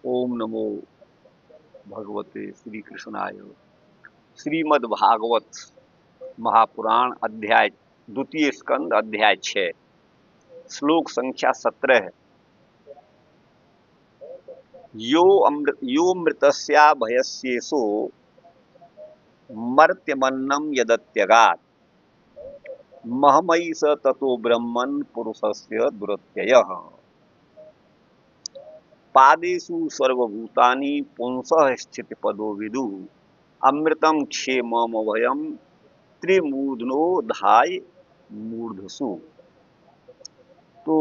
ओम नमो भगवते श्री कृष्णाय। श्रीमद् भागवत महापुराण अध्याय द्वितीय स्कंद अध्याय 6 श्लोक संख्या 17। यो मृतस्या भयस्येषु मर्त्यमन्नं यदत्यगात् महमयि स ततो ब्रह्मन् पुरुषस्य दुरत्ययः। पादेषु सर्वभूतानि पुंसः स्थितपदो विदुः अमृतम क्षेमम अभयम त्रिमूर्धनो धाय मूर्धसु। तो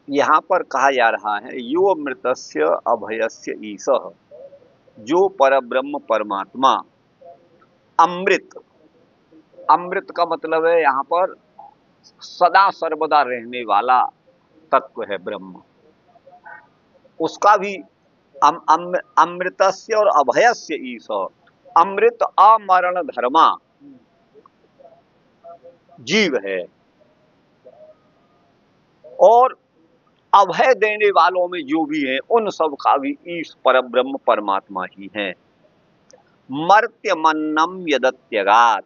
यहाँ पर कहा जा रहा है यो अमृतस्य अभयस्य ईशः, जो परब्रह्म परमात्मा अमृत। अमृत का मतलब है यहाँ पर सदा सर्वदा रहने वाला तत्व है ब्रह्म। उसका भी अमृतस्य और अभयस्य ईशः। अमृत अमरण धर्मा जीव है और अभय देने वालों में जो भी है उन सब का भी ईश परब्रह्म परमात्मा ही है। मर्त्यमन्नम यदत्यगात,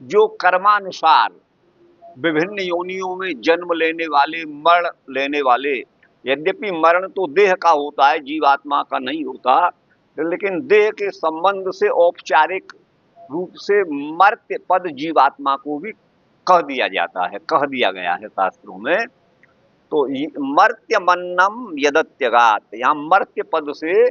जो कर्मानुसार विभिन्न योनियों में जन्म लेने वाले मरण लेने वाले, यद्यपि मरण तो देह का होता है, जीवात्मा का नहीं होता, लेकिन देह के संबंध से औपचारिक रूप से मर्त्य पद जीवात्मा को भी कह दिया जाता है, कह दिया गया है शास्त्रों में। तो मर्त्यमन्नम यदत्यगात, यहाँ मर्त्य पद से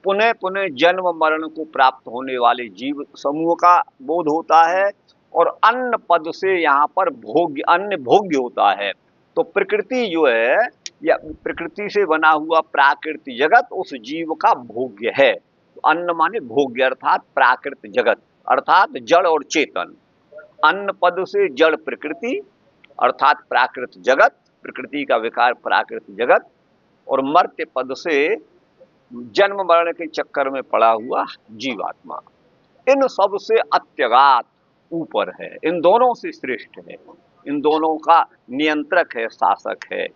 पुनः पुनः जन्म मरण को प्राप्त होने वाले जीव समूह का बोध होता है, और अन्न पद से यहाँ पर भोग्य अन्न भोग्य होता है। तो प्रकृति जो है या प्रकृति से बना हुआ प्राकृत जगत उस जीव का भोग्य है। अन्न माने भोग्य अर्थात प्राकृत जगत अर्थात जड़ और चेतन। अन्न पद से जड़ प्रकृति अर्थात प्राकृत जगत, प्रकृति का विकार प्राकृत जगत, और मर्त्य पद से जन्म मरण के चक्कर में पड़ा हुआ जीवात्मा। इन सब से अत्यगात ऊपर है, इन दोनों से श्रेष्ठ है, इन दोनों का नियंत्रक है, शासक है।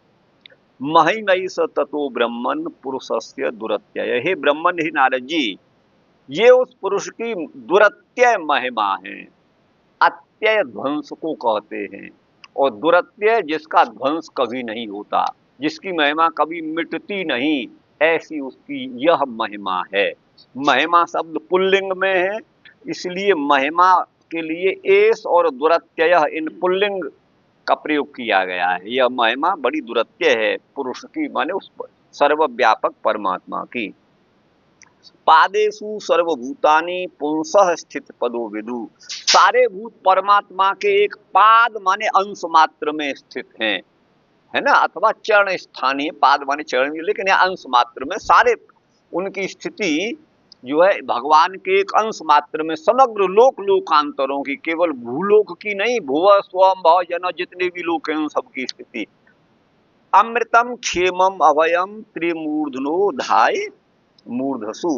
महिमयि स ततो ब्रह्मन् पुरुषस्य दुरत्यय। हे ब्रह्मन, ही नारद जी, ये उस पुरुष की दुरत्यय महिमा है। अत्यय ध्वंस को कहते हैं, और दुरत्यय जिसका ध्वंस कभी नहीं होता, जिसकी महिमा कभी मिटती नहीं, ऐसी उसकी यह महिमा है। महिमा शब्द पुल्लिंग में है, इसलिए महिमा के लिए एस और दुरत्यय इन पुल्लिंग का प्रयोग किया गया है। यह महिमा बड़ी दुरत्यय है पुरुष की, माने उस सर्वव्यापक परमात्मा की। पादेषु सर्वभूतानि पुंसः स्थित पदो विदु, सारे भूत परमात्मा के एक पाद माने अंश मात्र में स्थित हैं, है ना, अथवा चरण स्थानीय, पाद माने चरण, लेकिन यह अंश मात्र में सारे उनकी स्थिति जो है भगवान के एक अंश मात्र में समग्र लोक लोकांतरों की, केवल भूलोक की नहीं, भुव स्वम भव जन जितने भी लोक हैं उन सबकी स्थिति। अमृतम क्षेमम अभयम त्रिमूर्धनो धाय मूर्धसु,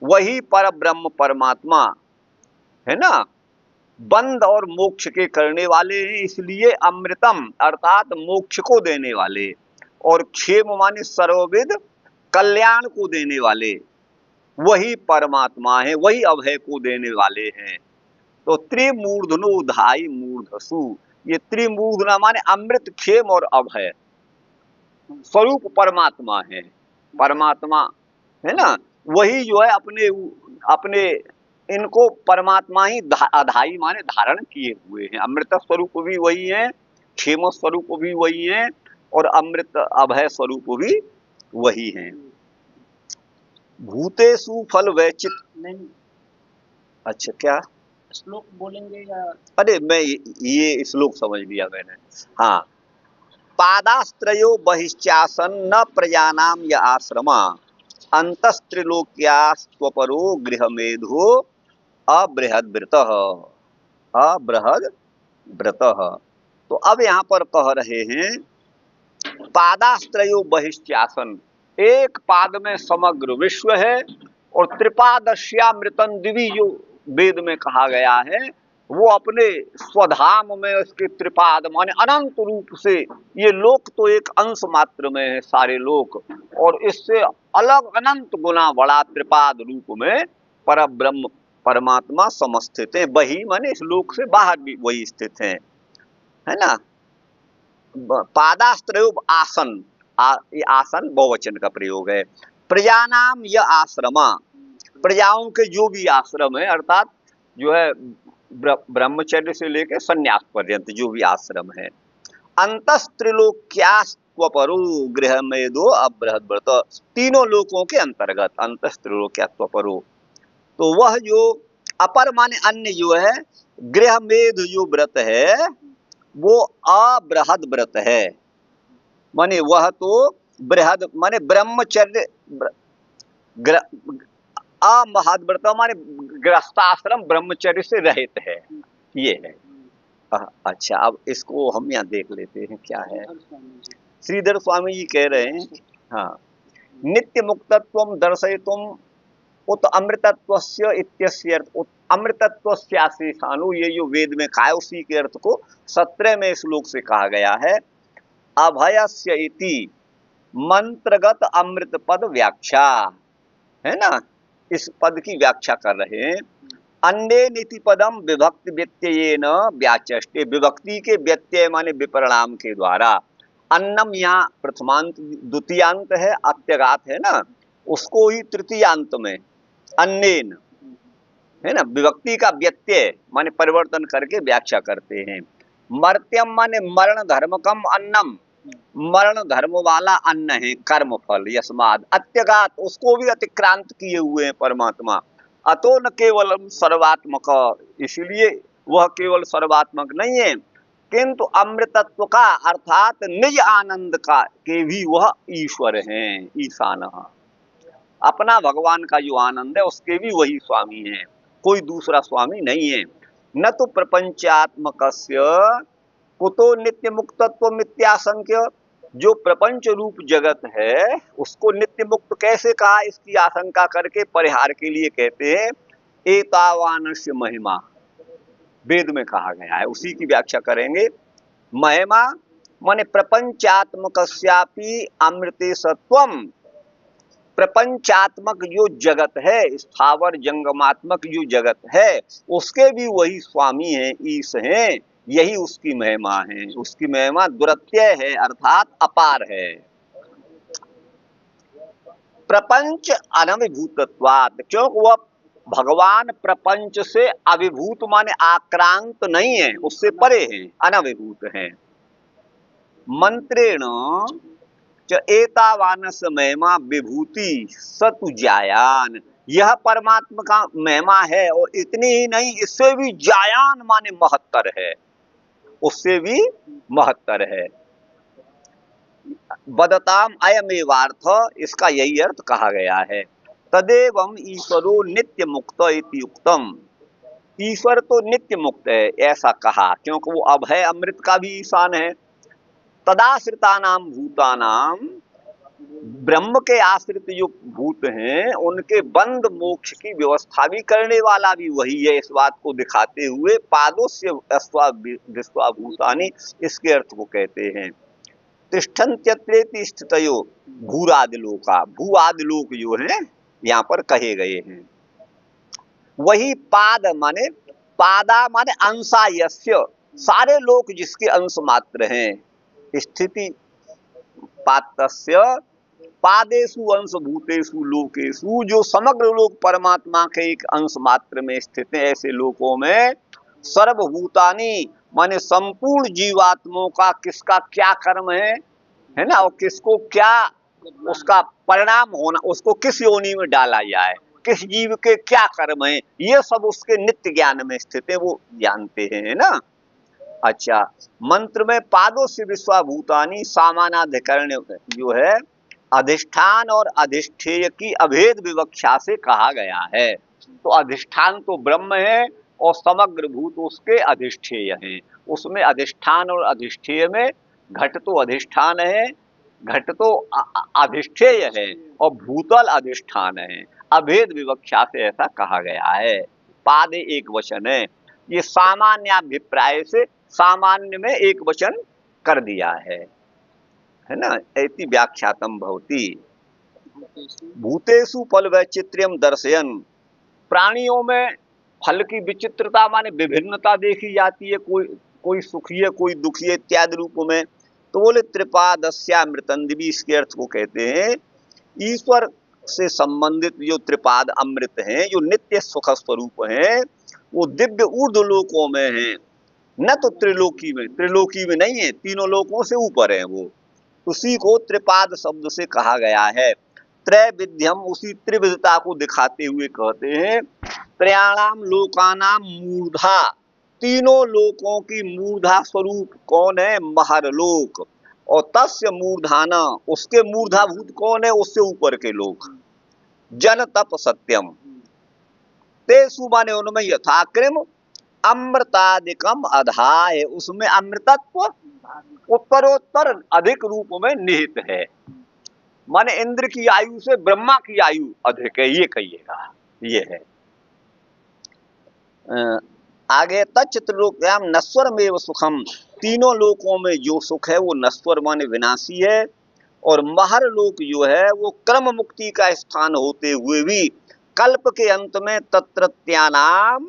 वही पर ब्रह्म परमात्मा है ना, बंध और मोक्ष के करने वाले हैं, इसलिए अमृतम अर्थात मोक्ष को देने वाले, और क्षेम माने सर्वविध कल्याण को देने वाले वही परमात्मा है, वही अभय को देने वाले हैं। तो त्रिमूर्धनो धाय मूर्धसु, ये त्रिमूर्धना माने अमृत, क्षेम और अभय स्वरूप परमात्मा है। परमात्मा है ना, वही जो है अपने अपने इनको परमात्मा ही अधाई माने धारण किए हुए हैं। अमृत स्वरूप भी वही है, क्षेम स्वरूप भी वही है, और अमृत अभय स्वरूप भी वही है। भूतेषु फल वैचित नहीं, अच्छा क्या श्लोक बोलेंगे या? अरे मैं ये श्लोक समझ लिया मैंने। हाँ, पादास्त्रयो बहिश्चासन न प्रजानाम य आश्रमा अंतस्त्रिलोक्या स्वपरो गृहमेधो अबृहद व्रतः अबृहद व्रतः। तो अब यहाँ पर कह रहे हैं पादास्त्रयो बहिश्चासन, एक पाद में समग्र विश्व है, और त्रिपादश्यामृतन दिवी जो वेद में कहा गया है वो अपने स्वधाम में उसके त्रिपाद माने अनंत रूप से, ये लोक तो एक अंश मात्र में है सारे लोक, और इससे अलग अनंत गुना बड़ा त्रिपाद रूप में पर ब्रह्म परमात्मा समस्थित है। वही माने इस लोक से बाहर भी वही स्थित है ना। पादास्त्रयोग आसन, ये आसन बहुवचन का प्रयोग है। प्रजानाम यह आश्रमा, प्रजाओं के जो भी आश्रम है, अर्थात जो है ब्रह्मचर्य से लेकर संन्यास पर्यंत जो भी आश्रम है। अंतस्त्रिलोक्यास्त्वपरो गृह में दो अबृहद व्रत, तीनों लोकों के अंतर्गत अंतस्त्रिलोक्यास्त्वपरो, तो वह जो अपर माने अन्य जो है, गृह मेध जो व्रत है वो अबृहद व्रत है, माने वह तो बृहद माने ब्रह्मचर्य, अमहद व्रत माने गृहस्थाश्रम ब्रह्मचर्य से रहित है, ये है। अच्छा, अब इसको हम यहाँ देख लेते हैं क्या है। श्रीधर स्वामी जी कह रहे हैं, हाँ, नित्य मुक्तत्वम दर्शयितुम उत अमृतत्वस्य इत्यस्य अर्थ, उत अमृतत्वस्याशेषानु, ये जो वेद में कहा है उसी के अर्थ को 17वें श्लोक से कहा गया है। अभयस्य इति मंत्रगत अमृत पद व्याख्या, है ना, इस पद की व्याख्या कर रहे हैं। अन्य नीति पदम विभक्ति व्यत्ययेन व्याचष्टे, विभक्ति के व्यत्यय माने विपरिणाम के द्वारा। अन्नम यहाँ प्रथमांत द्वितीयांत है, अत्यगात है ना, उसको ही तृतीयांत में अन्येन, है ना, विभक्ति का व्यत्यय माने परिवर्तन करके व्याख्या करते हैं। मर्त्यम माने मरण धर्मकम अन्नम, मरण धर्म वाला अन्न है कर्म फल, यस्माद अत्यगात, उसको भी अतिक्रांत किए हुए हैं परमात्मा। अतो न केवलम सर्वात्मक, इसलिए वह केवल सर्वात्मक नहीं है, किंतु अमृतत्व का अर्थात निज आनंद का के भी वह ईश्वर हैं, ईशान, अपना भगवान का जो आनंद है उसके भी वही स्वामी है, कोई दूसरा स्वामी नहीं है। न तो प्रपंचात्मकस्य कुतो नित्य मुक्तत्व मित्याशंक्य, जो प्रपंच रूप जगत है उसको नित्य मुक्त कैसे कहा, इसकी आशंका करके परिहार के लिए कहते हैं एतावानस्य महिमा, वेद में कहा गया है, उसी की व्याख्या करेंगे। महिमा माने प्रपंचात्मकस्यापि अमृते सत्वम, प्रपंचात्मक जो जगत है, स्थावर जंगमात्मक जो जगत है उसके भी वही स्वामी हैं, ईश हैं, यही उसकी महिमा है। उसकी महिमा दुरत्यय है अर्थात अपार है। प्रपंच अनभिभूतत्वात्, क्योंकि वह भगवान प्रपंच से अभिभूत माने आक्रांत नहीं है, उससे परे हैं, अनभिभूत हैं। मंत्रेण च एतावानस महिमा विभूति सतु जायान, यह परमात्मा का महिमा है, और इतनी ही नहीं, इससे भी जायान माने महत्तर है, उससे भी महत्तर है। वदताम अयमेवार्थ, इसका यही अर्थ कहा गया है। तदेवं ईश्वरो नित्य मुक्त इति उक्तम, ईश्वर तो नित्य मुक्त है ऐसा कहा, क्योंकि वो अभय अमृत का भी ईशान है। तदाश्रितानाम भूतानाम, ब्रह्म के आश्रित जो भूत हैं उनके बंद मोक्ष की व्यवस्था भी करने वाला भी वही है, इस बात को दिखाते हुए पादोस्य विश्वाभूतानि, इसके अर्थ को कहते हैं। तिष्ठन्त्यत्रेति स्थितयो भूरादिलोका, भू आदिलोक जो है यहाँ पर कहे गए हैं। वही पाद माने, पादा माने अंशा यस्य, सारे लोक जिसके अंश मात्र हैं। स्थिति पादस्य पादेषु अंश भूतेषु लोकेषु, जो समग्र लोक परमात्मा के एक अंश मात्र में स्थित है, ऐसे लोकों में सर्वभूतानि माने संपूर्ण जीवात्माओं का किसका क्या कर्म है ना, और किसको क्या उसका परिणाम होना, उसको किस योनि में डाला जाए, किस जीव के क्या कर्म है, ये सब उसके नित्य ज्ञान में स्थित है, वो जानते हैं ना। अच्छा, मंत्र में पादों से विश्वाभूतानि सामानाधिकरण जो है अधिष्ठान और अधिष्ठेय की अभेद विवक्षा से कहा गया है। तो अधिष्ठान तो ब्रह्म है और समग्र भूत उसके अधिष्ठेय हैं। उसमें अधिष्ठान और अधिष्ठेय में घट तो अधिष्ठान है, घट तो अधिष्ठेय है, और भूतल अधिष्ठान है। अभेद विवक्षा से ऐसा कहा गया है। पाद एक वचन है। ये सामान्याभिप्राय से सामान्य में एक वचन कर दिया है ना। ऐति व्याख्यातम भवति भूतेषु फल वैचित्र्यम दर्शयन। प्राणियों में फल की विचित्रता माने विभिन्नता देखी जाती है, कोई सुखी है कोई दुखी है इत्यादि रूप में। तो बोले त्रिपादस्यामृतंदिवी, इसके अर्थ को कहते हैं ईश्वर से संबंधित जो त्रिपाद अमृत हैं, जो नित्य सुख स्वरूप हैं, वो दिव्य ऊर्ध्व लोकों में हैं, न तो त्रिलोकी में। त्रिलोकी में नहीं है, तीनों लोकों से ऊपर है वो। उसी को त्रिपाद शब्द से कहा गया है। त्रैविध्यम, उसी त्रिविधता को दिखाते हुए कहते हैं त्रयाणाम लोकानाम मूर्धा। तीनों लोकों की मूर्धा स्वरूप कौन है? महरलोक। और तस्य मूर्धाना, उसके मूर्धाभूत कौन है? उससे ऊपर के लोक। जन तप सत्यम तेसु, माने उनमें यथाक्रम अमृतादिकम अधाय, उसमें अमृतत्व उत्तरोत्तर अधिक रूप में निहित है। माने इंद्र की आयु से ब्रह्मा की आयु अधिक है, ये कहिएगा, ये है। आगे तच्चित्रलोक्याम नश्वरमेव सुखम, तीनों लोकों में जो सुख है वो नश्वर माने विनाशी है। और महर लोक जो है वो क्रम मुक्ति का स्थान होते हुए भी कल्प के अंत में तत्रत्यानाम,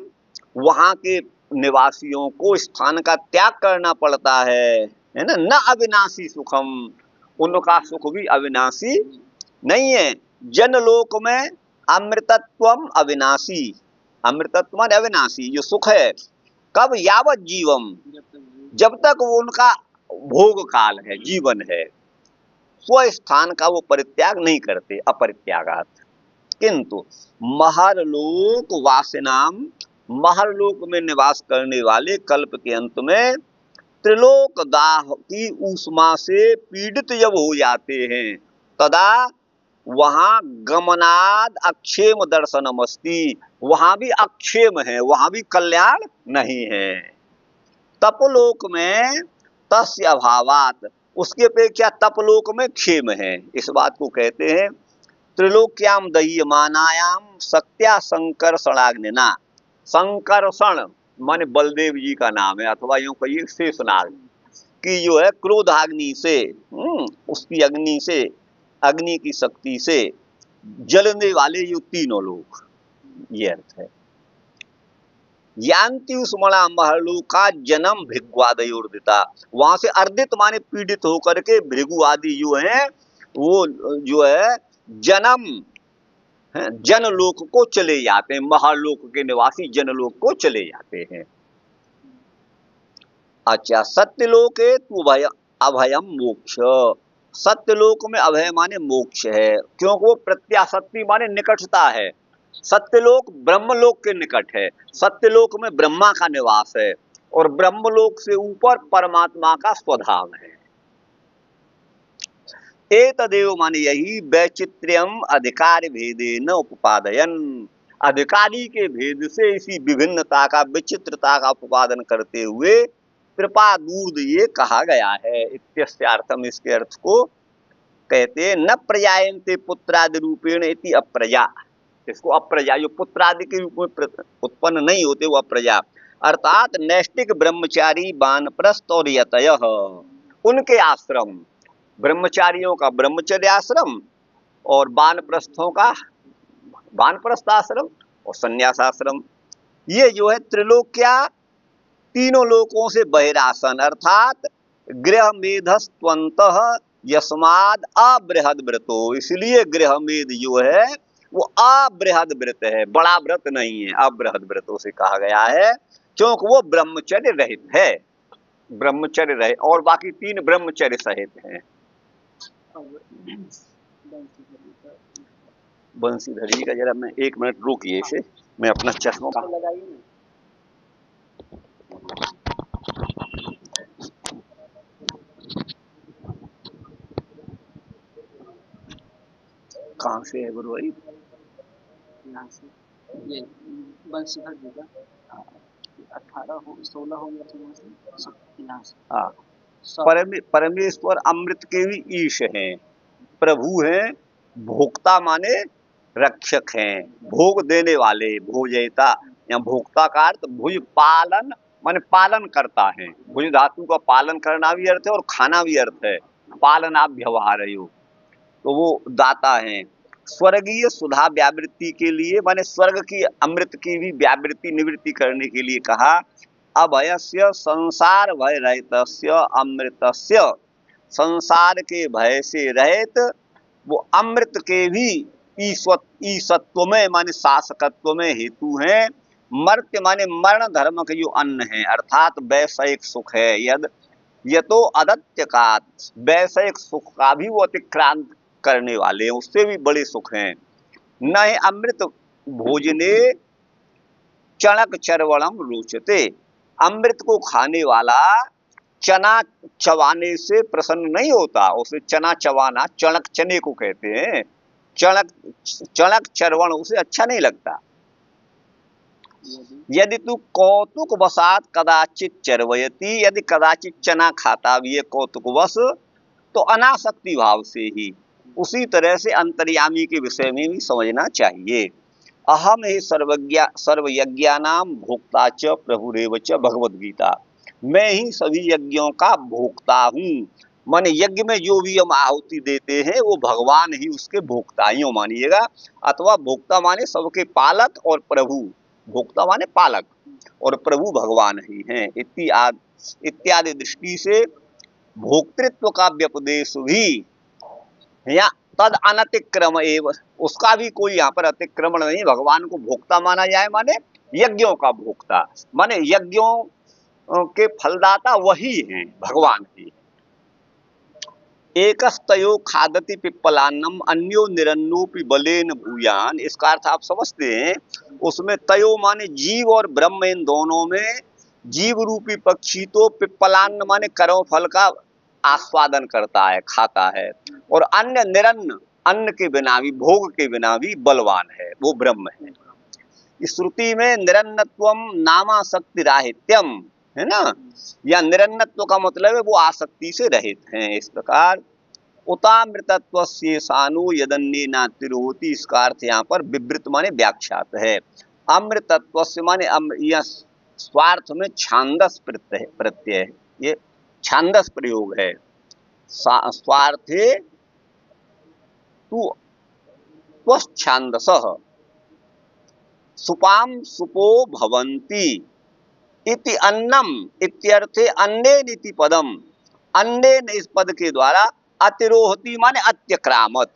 वहां के निवासियों को स्थान का त्याग करना पड़ता है ना। न अविनाशी सुखम, उनका सुख भी अविनाशी नहीं है। जनलोक में अमृतत्वम अविनाशी, अमृतत्व माने अविनाशी जो सुख है। कब? यावत जीवम, जब तक वो उनका भोग काल है, जीवन है। स्व स्थान का वो परित्याग नहीं करते, अपरित्यागात। किंतु महरलोक वासिनाम, महरलोक में निवास करने वाले कल्प के अंत में त्रिलोक दाह की ऊष्मा से पीड़ित जब हो जाते हैं, तदा वहां गमनाद अक्षेम दर्शनमस्ति, वहां भी अक्षेम है, वहां भी कल्याण नहीं है। तपलोक में तस्य अभावात, उसके अपेक्षा तपलोक में क्षेम है। इस बात को कहते हैं त्रिलोक्याम दह्यमानायाम सत्या संकर्षणाग्निना। संकर्षण माने बलदेव जी का नाम है, अथवा यूं कहिए शेषनाग की जो है क्रोधाग्नि से, उसकी अग्नि से, अग्नि की शक्ति से जलने वाले ये तीनों लोग, ये अर्थ है। यांति उस्मणा महलोका जन्म भृगुआदयोर्दिता, वहां से अर्दित माने पीड़ित होकर के भृगु आदि जो है वो जो है जन्म जनलोक को चले जाते हैं। महालोक के निवासी जनलोक को चले जाते हैं। अच्छा, सत्यलोके तु अभयम मोक्ष, सत्यलोक में अभय माने मोक्ष है, क्योंकि वो प्रत्याशक्ति माने निकटता है। सत्यलोक ब्रह्मलोक के निकट है, सत्यलोक में ब्रह्मा का निवास है, और ब्रह्मलोक से ऊपर परमात्मा का स्वधाम है। एतदेव माने यही वैचित्र्यम अधिकार भेदे न उपादयन, अधिकारी के भेद से इसी विभिन्नता का, विचित्रता का उपादन करते हुए कृपा दूर ये कहा गया है। इत्यर्थम, इसके अर्थ को कहते हैं न प्रजायन्ते पुत्रादि रूपेण इति अप्रजा, इसको अप्रजा, जो पुत्रादि के रूप में उत्पन्न नहीं होते वो अप्रजा। अर्थात नैष्टिक ब्रह्मचारी वानप्रस्थ और यतयः, उनके आश्रम, ब्रह्मचारियों का ब्रह्मचर्य आश्रम और वानप्रस्थों का वानप्रस्थ आश्रम और संन्यास आश्रम, ये जो है त्रिलोक्या, तीनों लोकों से बहिरासन, अर्थात गृह मेधस्त्वंतः यस्माद अबृहद व्रतो, इसलिए गृह मेध जो है वो अबृहद व्रत है, बड़ा व्रत नहीं है, अबृहद व्रतों से कहा गया है, क्योंकि वो ब्रह्मचर्य रहित है, ब्रह्मचर्य रहित, और बाकी तीन ब्रह्मचर्य सहित हैं। बंसीधर जी का जरा मैं 1 मिनट रुकिए, इसे मैं अपना चश्मा लगाइए। कहाँ से है गुरु भाई? यहाँ से, ये बंसीधर जी का 18 हो 16 हो गया यहाँ से। परमेश्वर अमृत के भी ईश हैं, प्रभु हैं, भोक्ता माने रक्षक हैं, भोग देने वाले, भोजयता, या भोक्ता का अर्थ भुज पालन माने पालन करता है। भुज धातु का पालन करना भी अर्थ है और खाना भी अर्थ है। पालना व्यवहार है, तो वो दाता है। स्वर्गीय सुधा व्यावृत्ति के लिए माने स्वर्ग की अमृत की भी व्यावृत्ति निवृत्ति करने के लिए कहा। अभयस्य संसार भय रहितस्य अमृतस्य, संसार के भय से रहित वो अमृत के भी ईसत्व में माने शासकत्व में हेतु है। मर्त्य माने मरण धर्म के जो अन्न है, अर्थात वैषयिक सुख है। यद ये तो अदत्य का वैषयिक सुख का भी वो अतिक्रांत करने वाले हैं, उससे भी बड़े सुख हैं। न ही अमृत भोजने चणक चरवणम रुचते, अमृत को खाने वाला चना चबाने से प्रसन्न नहीं होता। उसे चना चबाना, चणक चने को कहते हैं, चणक चरवण उसे अच्छा नहीं लगता। यदि तू कौतुक वसात कदाचित चरवयती, यदि कदाचित चना खाता भी है कौतुक वश, तो अनासक्ति भाव से ही। उसी तरह से अंतर्यामी के विषय में भी समझना चाहिए। अहम ही सर्वयज्ञानाम भोक्ता च प्रभुरेव च, भगवद गीता। मैं ही सभी यज्ञों का भोक्ता हूँ, माने यज्ञ में जो भी हम आहुति देते हैं वो भगवान ही उसके भोक्ता ही मानिएगा। अथवा भोक्ता माने सबके पालक और प्रभु, भोक्ता माने पालक और प्रभु भगवान ही हैं इत्यादि दृष्टि से भोक्तृत्व का व्यपदेश भी या तद अनतिक्रम एवं, उसका भी कोई यहाँ पर अतिक्रमण नहीं। भगवान को भोक्ता माना जाए माने यज्ञों का भोक्ता, माने यज्ञों के फलदाता वही हैं, भगवान ही। एकस्तयो खादति पिप्पलान्नम अन्यो निरन्नोपि बलेन भूयान, इसका अर्थ आप समझते हैं। उसमें तयो माने जीव और ब्रह्म, इन दोनों में जीव रूपी पक्षी तो पिप्पलान्न माने कर्म फल का आस्वादन करता है, खाता है, और अन्य निरन्न अन्न के बिना भी, भोग के बिना भी बलवान है, वो ब्रह्म है। इस श्रुति में निरन्नत्वम नामासक्ति राहित्यम है ना, या निरन्नत्व का मतलब है वो आसक्ति से रहित हैं। इस प्रकार उतामृतत्व से सानु यदन्य नातिरोति, इसका अर्थ यहाँ पर विवृत माने व्याख्यात है। अमृतत्व से माने यह स्वार्थ में छांदस प्रत्यय है, ये छांदस प्रयोग है। स्वार्थे तु त्वच्छांदसः सुपाम सुपो भवन्ति इति अन्नम इत्यर्थे अन्नेन इति पदम, अन्नेन इस पद के द्वारा अतिरोहति माने अत्यक्रामत।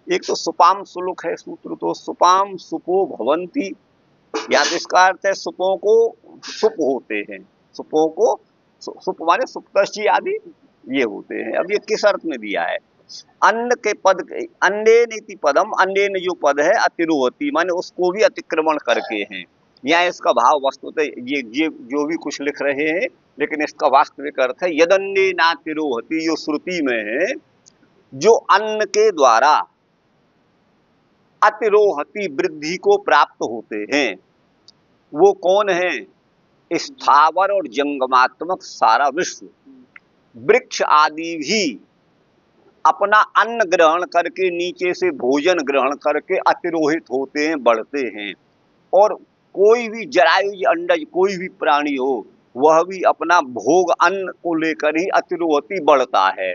एक तो सुपाम सुलुक है सूत्र, तो सुपाम सुपो भवन्ति, या तो इसका अर्थ है सुपों को सुप होते हैं, सुपों को सुप माने सुप्तशी आदि ये होते हैं। अब ये किस अर्थ में दिया है? अन्न के पद, अन्नेन इति पदम, अन्नेन जो पद है अतिरोहति माने उसको भी अतिक्रमण करके हैं। यहाँ इसका भाव वस्तुतः ये जो भी कुछ लिख रहे हैं, लेकिन इसका वास्तविक अर्थ है यदन्नेनातिरोहति, जो श्रुति में है, जो अन्न के द्वारा अतिरोहति वृद्धि को प्राप्त होते हैं, वो कौन है? स्थावर और जंगमात्मक सारा विश्व, वृक्ष आदि भी अपना अन्न ग्रहण करके, नीचे से भोजन ग्रहण करके अतिरोहित होते हैं, बढ़ते हैं। और कोई भी जरायुज अंडज कोई भी प्राणी हो, वह भी अपना भोग अन्न को लेकर ही अतिरोहति बढ़ता है।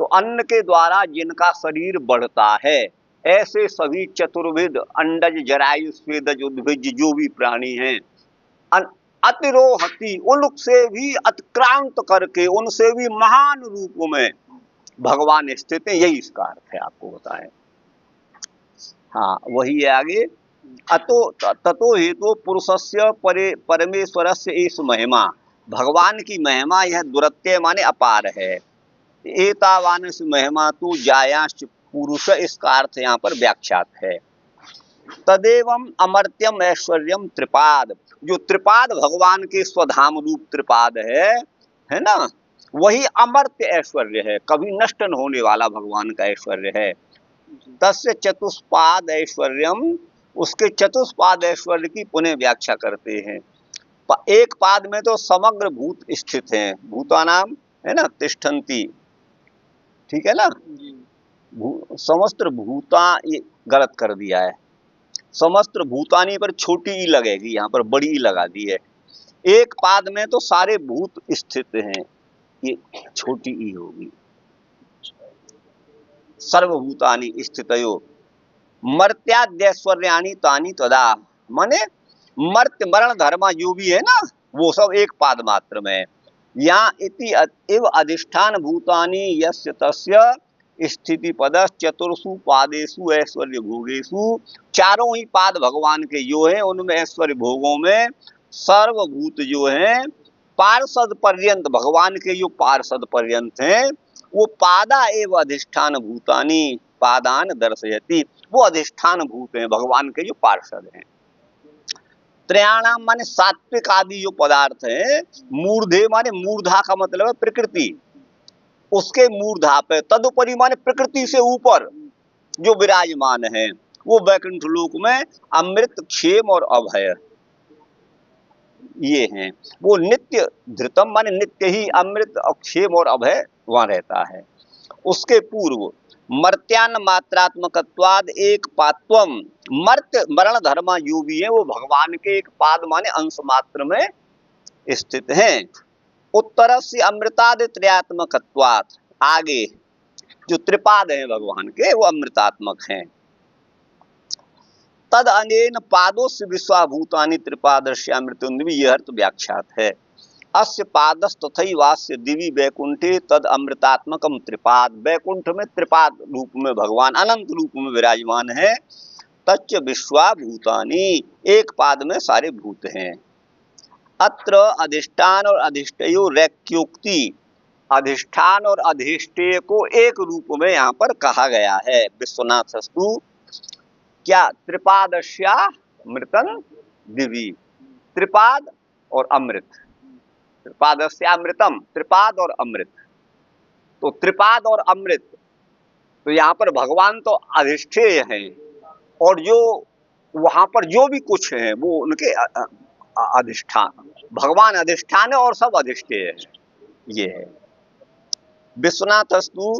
तो अन्न के द्वारा जिनका शरीर बढ़ता है, ऐसे सभी चतुर्विध अंडज जरायु स्वेदज उद्भिज जो भी प्राणी हैं, अतिरोहति उनसे भी अतिक्रांत करके, उनसे भी महान रूप में भगवान स्थित है। यही इसका अर्थ है, आपको बताएं। हाँ, वही है आगे। अतो ततो हेतु पुरुषस्य परमेश्वरस्य एष महिमा, भगवान की महिमा यह दुरत्य माने अपार है। एतावानस महिमा तो जायाश्च पुरुष, इसका अर्थ यहाँ पर व्याख्यात है। तदेवं अमर्त्यम ऐश्वर्यम त्रिपाद, जो त्रिपाद भगवान के स्वधाम रूप त्रिपाद है ना, वही अमर्त्य ऐश्वर्य है, कभी नष्ट न होने वाला भगवान का ऐश्वर्य है। तस्य चतुष्पाद ऐश्वर्यम, उसके चतुष्पाद ऐश्वर्य की पुनः व्याख्या करते हैं। एक पाद में तो समग्र भूत स्थित हैं, भूतानाम है ना तिष्ठन्ति, ठीक है ना, समस्त भूता, ये गलत कर दिया है, समस्त भूतानी पर छोटी ई लगेगी, यहाँ पर बड़ी ई लगा दी है। एक पाद में तो सारे भूत स्थित हैं, ये छोटी ई होगी। सर्वभूतानि स्थितयो मर्त्याद्यश्वर्याणि तानि तदा, माने मर्त्य मरण धर्म जो भी है ना, वो सब एक पाद मात्र में। यहाँ इति एव अधिष्ठान भूतानि यस्य तस्य स्थिति पदस चतुर्षु पादेषु ऐश्वर्य भोगेषु, चारों ही पाद भगवान के जो है उनमें ऐश्वर्य भोगों में सर्वभूत जो है पार्षद पर्यंत, भगवान के जो पार्षद पर्यंत हैं वो पादा एव अधिष्ठान भूतानि पादान दर्शयति, वो अधिष्ठान भूत हैं भगवान के जो पार्षद हैं। त्रयाणाम माने सात्विक आदि जो पदार्थ है, मूर्धे माने मूर्धा का मतलब है प्रकृति, उसके मूर्धा पे तदुपरि माने प्रकृति से ऊपर जो विराजमान है वो वैकुंठ लोक में अमृत क्षेम और अभय ये हैं। वो नित्य धृतम माने नित्य ही अमृत और क्षेम और अभय वहां रहता है। उसके पूर्व मर्त्यान मात्रात्मकत्वाद एक पात्वम, मर्त्य मरण धर्मा जो भी है वो भगवान के एक पाद माने अंश मात्र में स्थित हैं। उत्तर से अमृताद त्रयात्मकत्वाद, आगे जो त्रिपाद हैं भगवान के वो अमृतात्मक हैं। तद अनेन पादोस्य विश्वाभूतानि त्रिपादस्य अमृतोन्दिवि, यह अर्थ व्याख्यात है। अस्य पादस तथैवास्य दिवि वैकुंठे तद अमृतात्मकम त्रिपाद, वैकुंठ में त्रिपाद रूप में भगवान अनंत रूप में विराजमान है। तच्च विश्वाभूतानि, एक पाद में सारे भूत हैं। अत्र अधिष्ठान और अधिष्ठयो रैक्योक्ति, अधिष्ठान और अधिष्ठेय को एक रूप में यहाँ पर कहा गया है। विश्वनाथस्तु क्या त्रिपादस्या मृतन दिवि, त्रिपाद और अमृत, त्रिपादस्यामृतम, त्रिपाद और अमृत। तो त्रिपाद और अमृत, तो यहाँ पर भगवान तो अधिष्ठेय हैं और जो वहां पर जो भी कुछ है वो उनके अधिष्ठान, भगवान अधिष्ठान है और सब अधिष्ठेय है, ये है। विश्वनाथस्तु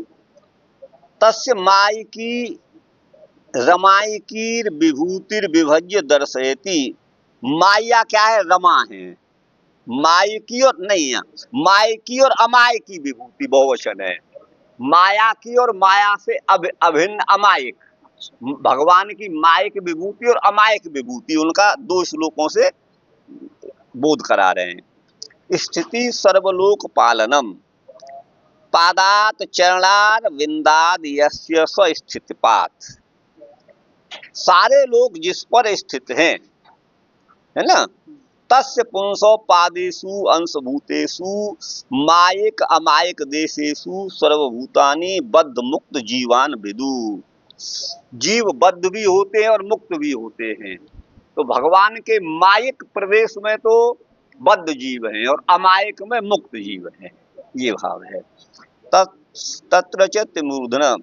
तस्य मायिकी रमायिकीर विभूतिर विभज्य दर्शयति, माया क्या है, रमा है, मायिकी और नहीं है, मायिकी और अमायिकी विभूति बहुवचन है, माया की और माया से अभिन्न अमायिक, भगवान की मायिक विभूति और अमायिक विभूति, उनका दो श्लोकों से बोध करा रहे हैं। स्थिति सर्वलोक पालनम पादात चरणार विंदाद यस्य स्थितिपात, सारे लोग जिस पर स्थित हैं, है ना, तस्य पुंसो पादेषु अंशभूतेषु मायिक अमायिक देशेषु सर्वभूतानि बद्ध मुक्त जीवान विदु, जीव बद्ध भी होते हैं और मुक्त भी होते हैं। तो भगवान के मायिक प्रदेश में तो बद्ध जीव हैं और अमायिक में मुक्त जीव हैं, ये भाव है। तत्र च त्रिमूर्धन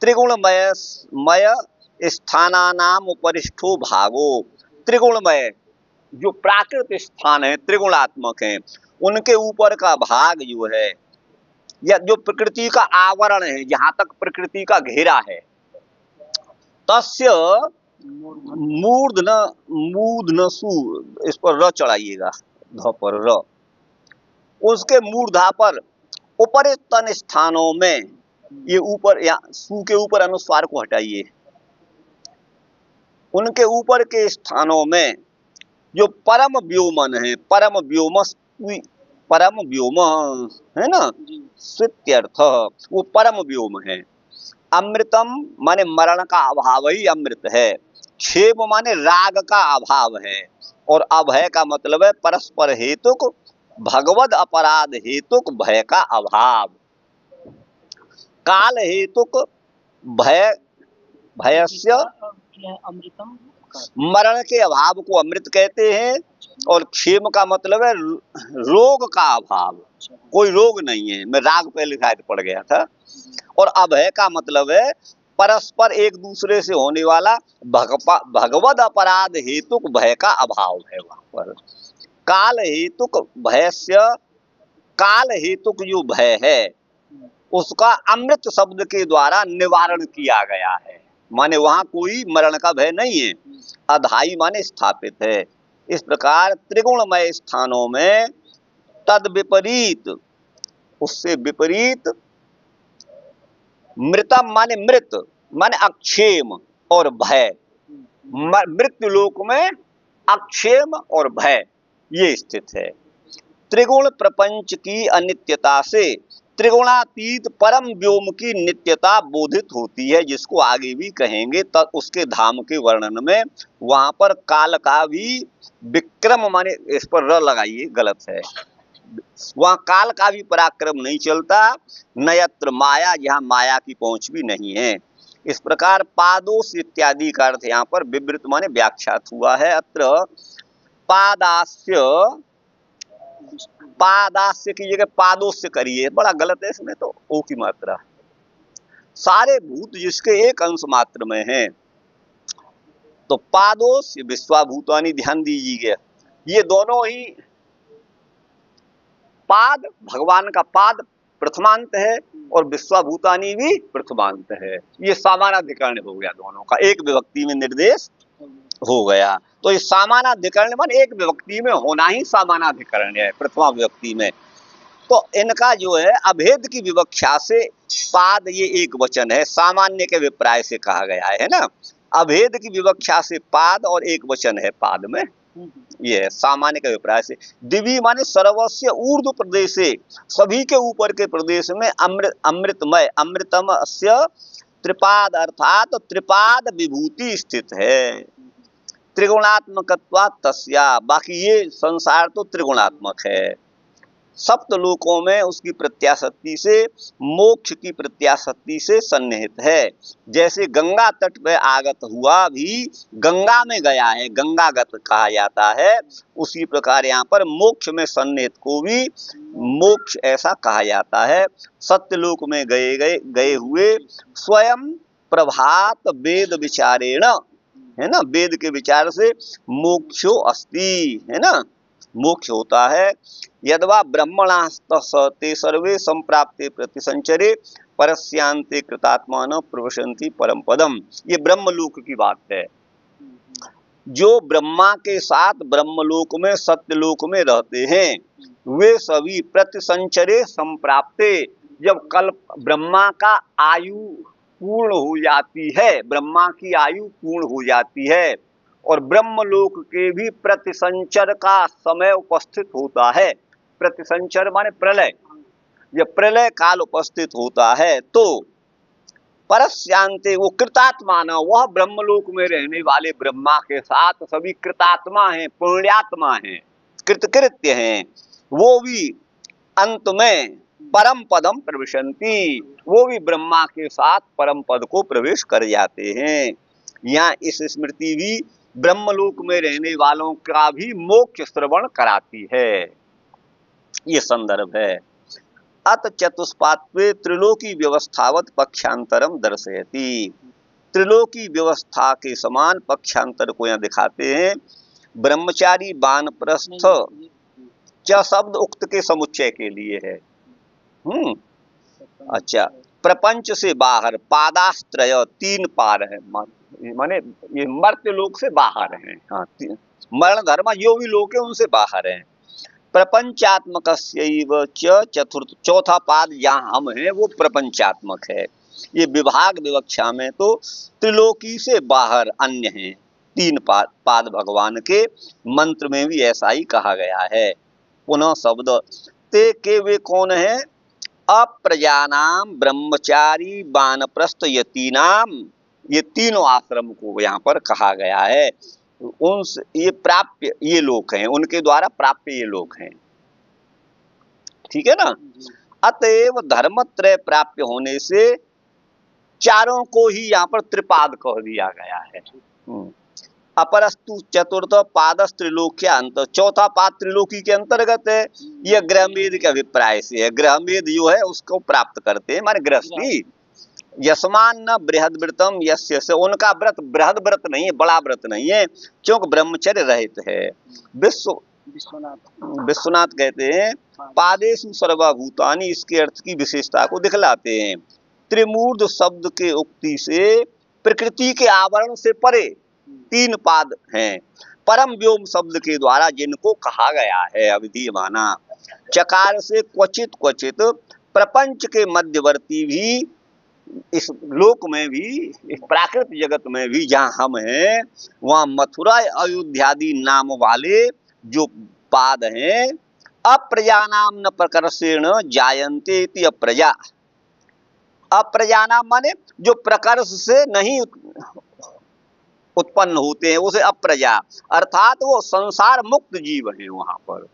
त्रिगुणमय मय स्थानानाम उपरिष्ठो भागो, त्रिगुणमय जो प्राकृत स्थान है, त्रिगुणात्मक हैं, उनके ऊपर का भाग जो है, या जो प्रकृति का आवरण है, जहां तक प्रकृति का घेरा है, तस्य मूर्धन मूर्धनसु, इस पर र चढ़ाइएगा, ध पर र, उसके मूर्धा पर उपरितन स्थानों में, ये ऊपर या सु के ऊपर अनुस्वार को हटाइए, उनके ऊपर के स्थानों में जो परम व्योमन है, परम व्योम, परम व्योम है ना, स्वित्यर्थ, वो परम व्योम है। अमृतम माने मरण का अभाव ही अमृत है, क्षेम माने राग का अभाव है, और अभय का मतलब है परस्पर हेतुक भगवद अपराध हेतुक भय का अभाव। काल हेतुक भय, भयस्य अमृतम, मरण के अभाव को अमृत कहते हैं, और क्षेम का मतलब है रोग का अभाव, कोई रोग नहीं है, मैं राग पहले शायद पढ़ गया था। और अभय का मतलब है परस्पर एक दूसरे से होने वाला भगवद अपराध हेतुक भय का अभाव है वहां पर। काल हेतुक भयस्य, काल हेतुक जो भय है उसका अमृत शब्द के द्वारा निवारण किया गया है, माने वहां कोई मरण का भय नहीं है। अधाई माने स्थापित है। इस प्रकार त्रिगुणमय स्थानों में तद विपरीत, उससे विपरीत, मृतम माने मृत माने अक्षेम और भय, मृत्यु लोक में अक्षेम और भय ये स्थित है। त्रिगुण प्रपंच की अनित्यता से त्रिगुणातीत परम व्योम की नित्यता बोधित होती है, जिसको आगे भी कहेंगे। तब उसके धाम के वर्णन में वहां पर काल का भी विक्रम माने, इस पर र लगाइए गलत है, वहां काल का भी पराक्रम नहीं चलता, नयत्र माया, जहां माया की पहुंच भी नहीं है। इस प्रकार पादोस इत्यादि का अर्थ यहाँ पर विवृत माने व्याख्यात हुआ है। अत्र पादास्य, पादास्य की जगह पादोस्य करिए, बड़ा गलत है इसमें तो ओ की मात्रा। सारे भूत जिसके एक अंश मात्र में है, तो पादोस्य विश्वाभूतानि, ध्यान दीजिए ये दोनों ही पाद, भगवान का पाद प्रथमांत है और विश्वाभूतानि भी प्रथमांत है। ये सामानाधिकरण हो गया, दोनों का एक विभक्ति में निर्देश हो गया। तो ये सामानाधिकरण मान एक विभक्ति में होना ही सामानाधिकरण है, प्रथमा विभक्ति में। तो इनका जो है अभेद की विवक्षा से पाद ये एक वचन है, सामान्य के विप्राय से कहा गया है ना। अभेद की विवक्षा से पाद और एक वचन है पाद में, ये है सामान्य के अभिप्राय से। दिवी माने सर्वस्य ऊर्ध्व प्रदेशे, सभी के ऊपर के प्रदेश में अमृतमय, अमृतमस्य त्रिपाद अर्थात त्रिपाद विभूति स्थित है। त्रिगुणात्मकत्वा तस्या, बाकी ये संसार तो त्रिगुणात्मक है। सप्तलोकों में उसकी प्रत्याशक्ति से, मोक्ष की प्रत्याशक्ति से सन्निहित है। जैसे गंगा तट पे आगत हुआ भी गंगा में गया है, गंगागत कहा जाता है, उसी प्रकार यहाँ पर मोक्ष में सन्निहित को भी मोक्ष ऐसा कहा जाता है। सत्यलोक में गए हुए स्वयं प्रभात वेद विचारेण, है ना, वेद के विचार से मोक्षो अस्ति, है ना, मोक्ष होता है। यद्वा ब्रह्मणास्ते सर्वे संप्राप्ते प्रतिसंचरे परस्यांते कृतात्मान प्रवशन्ति परम पदम, ये ब्रह्मलोक की बात है। जो ब्रह्मा के साथ ब्रह्मलोक में सत्यलोक में रहते हैं वे सभी प्रतिसंचरे संप्राप्ते, जब कल्प ब्रह्मा का आयु पूर्ण हो जाती है, ब्रह्मा की आयु पूर्ण हो जाती है और ब्रह्मलोक के भी प्रतिसंचर का समय उपस्थित होता है। प्रतिसंचर माने प्रलय, जब प्रलय काल उपस्थित होता है तो परस्यांते, वो कृतात्मा न, वह ब्रह्मलोक में रहने वाले ब्रह्मा के साथ सभी कृतात्मा हैं, पुण्यात्मा हैं, कृतकृत्य हैं, वो भी अंत में परम पदम प्रविशन्ति, वो भी ब्रह्मा के साथ परम पद को प्रवेश कर जाते हैं। यहाँ इस स्मृति भी ब्रह्मलोक में रहने वालों का भी मोक्ष श्रवण कराती है, ये संदर्भ है। अत चतुष्पात्वे त्रिलोकी व्यवस्थावत पक्षांतरम दर्शयति, त्रिलोकी व्यवस्था के समान पक्षांतर को यहाँ दिखाते हैं। ब्रह्मचारी वानप्रस्थ च शब्द उक्त के समुच्चय के लिए है। अच्छा, प्रपंच से बाहर, पादास्त्रय, तीन पार है, माने ये मर्त्य लोक से बाहर है। हाँ, मरण धर्म जो भी लोक है उनसे बाहर है। प्रपंचात्मक चतुर्थ, चौथा पाद जहाँ हम हैं वो प्रपंचात्मक है। ये विभाग विवक्षा में तो त्रिलोकी से बाहर अन्य हैं, तीन पाद भगवान के मंत्र में भी ऐसा ही कहा गया है। पुनः शब्द ते के वे कौन है? अप्रजानाम ब्रह्मचारी वानप्रस्थ यतीनाम, ये तीनों आश्रम को यहाँ पर कहा गया है। उन ये प्राप्य ये लोक हैं, उनके द्वारा प्राप्य ये लोक हैं, ठीक है ना। अतएव धर्मत्रय प्राप्य होने से चारों को ही यहाँ पर त्रिपाद कह दिया गया है। अपरस्तु चतुर्थ पादस त्रिलोक्या अंत, चौथा पाद त्रिलोकी के अंतर्गत है। यह ग्रहमेद के अभिप्राय से है, ग्रहमेद जो है उसको प्राप्त करते हैं, माने गृहस्थी। यस्मान न बृहद व्रतम यस्य से, उनका व्रत बृहद व्रत नहीं है, बड़ा व्रत नहीं है, क्योंकि ब्रह्मचर्य रहित है। विश्वनाथ कहते हैं पादेषु सर्वभूतानि, इसके अर्थ की विशेषता को दिखलाते हैं। त्रिमूर्ध शब्द के उक्ति से प्रकृति के आवरण से परे 3 पाद हैं, परम व्योम शब्द के द्वारा जिनको कहा गया है अविधीयमाना। चकार से क्वचित क्वचित प्रपंच के मध्यवर्ती भी, इस लोक में भी, इस प्राकृत जगत में भी जहाँ हम हैं, वहाँ मथुरा अयोध्यादि नाम वाले जो पाद हैं, अप्रजानाम न प्रकर्षेण जायन्ते इति अप्रजा। अप्रजानाम माने जो प्रकर्ष से नहीं उत्पन्न होते हैं, उसे अप्रजा, अर्थात वो संसार मुक्त जीव हैं। वहां पर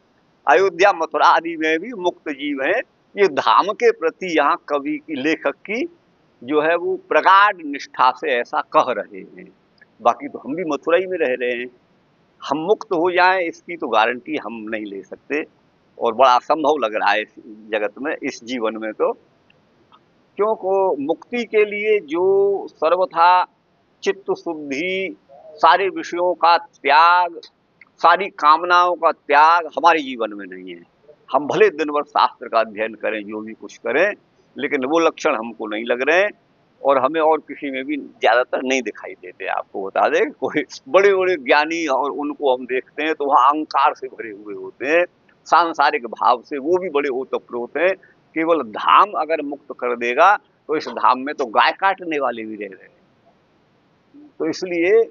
अयोध्या मथुरा आदि में भी मुक्त जीव हैं। ये धाम के प्रति यहाँ कवि की, लेखक की जो है वो प्रगाढ़ निष्ठा से ऐसा कह रहे हैं। बाकी तो हम भी मथुरा ही में रह रहे हैं, हम मुक्त हो जाएं इसकी तो गारंटी हम नहीं ले सकते, और बड़ा असंभव लग रहा है इस जगत में, इस जीवन में। तो क्योंकि मुक्ति के लिए जो सर्वथा चित्त शुद्धि, सारे विषयों का त्याग, सारी कामनाओं का त्याग हमारे जीवन में नहीं है। हम भले दिन भर शास्त्र का अध्ययन करें, जो भी कुछ करें, लेकिन वो लक्षण हमको नहीं लग रहे हैं, और हमें और किसी में भी ज्यादातर नहीं दिखाई देते। आपको बता दें, कोई बड़े बड़े ज्ञानी और उनको हम देखते हैं तो वहाँ अहंकार से भरे हुए होते हैं, सांसारिक भाव से, वो भी बड़े ओतप्रोत हैं। केवल धाम अगर मुक्त कर देगा तो इस धाम में तो गाय काटने वाले भी रह रहे हैं। तो इसलिए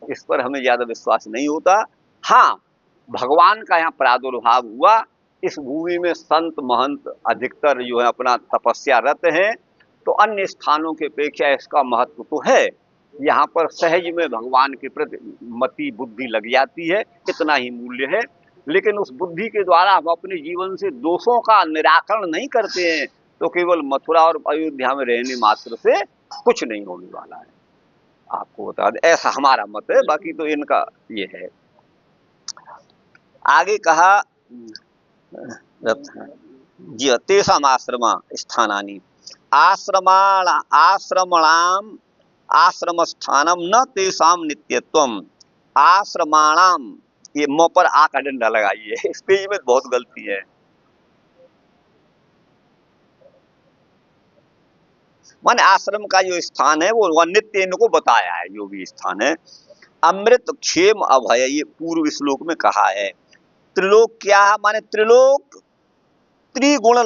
इस पर हमें ज्यादा विश्वास नहीं होता। हाँ, भगवान का यहाँ प्रादुर्भाव हुआ, इस भूमि में संत महंत अधिकतर जो है अपना तपस्यारत हैं, तो अन्य स्थानों की अपेक्षा इसका महत्व तो है। यहाँ पर सहज में भगवान के प्रति मति बुद्धि लग जाती है, इतना ही मूल्य है। लेकिन उस बुद्धि के द्वारा हम अपने जीवन से दोषों का निराकरण नहीं करते हैं, तो केवल मथुरा और अयोध्या में रहने मात्र से कुछ नहीं होने वाला है। आपको बता दें, ऐसा हमारा मत है, बाकी तो इनका ये है। आगे कहा जी, तेषाम आश्रमा स्थानानि आश्रमणाम आश्रम स्थानम न तेषाम नित्यत्वम आश्रमाणाम, ये म पर आ का डंडा लगाइए, इस पेज में बहुत गलती है। माने आश्रम का जो स्थान है वो नित्य इनको बताया है, जो भी स्थान है। अमृत क्षेम अभय, ये पूर्व श्लोक में कहा है। त्रिलोक क्या है, माने त्रिलोक त्रिगुण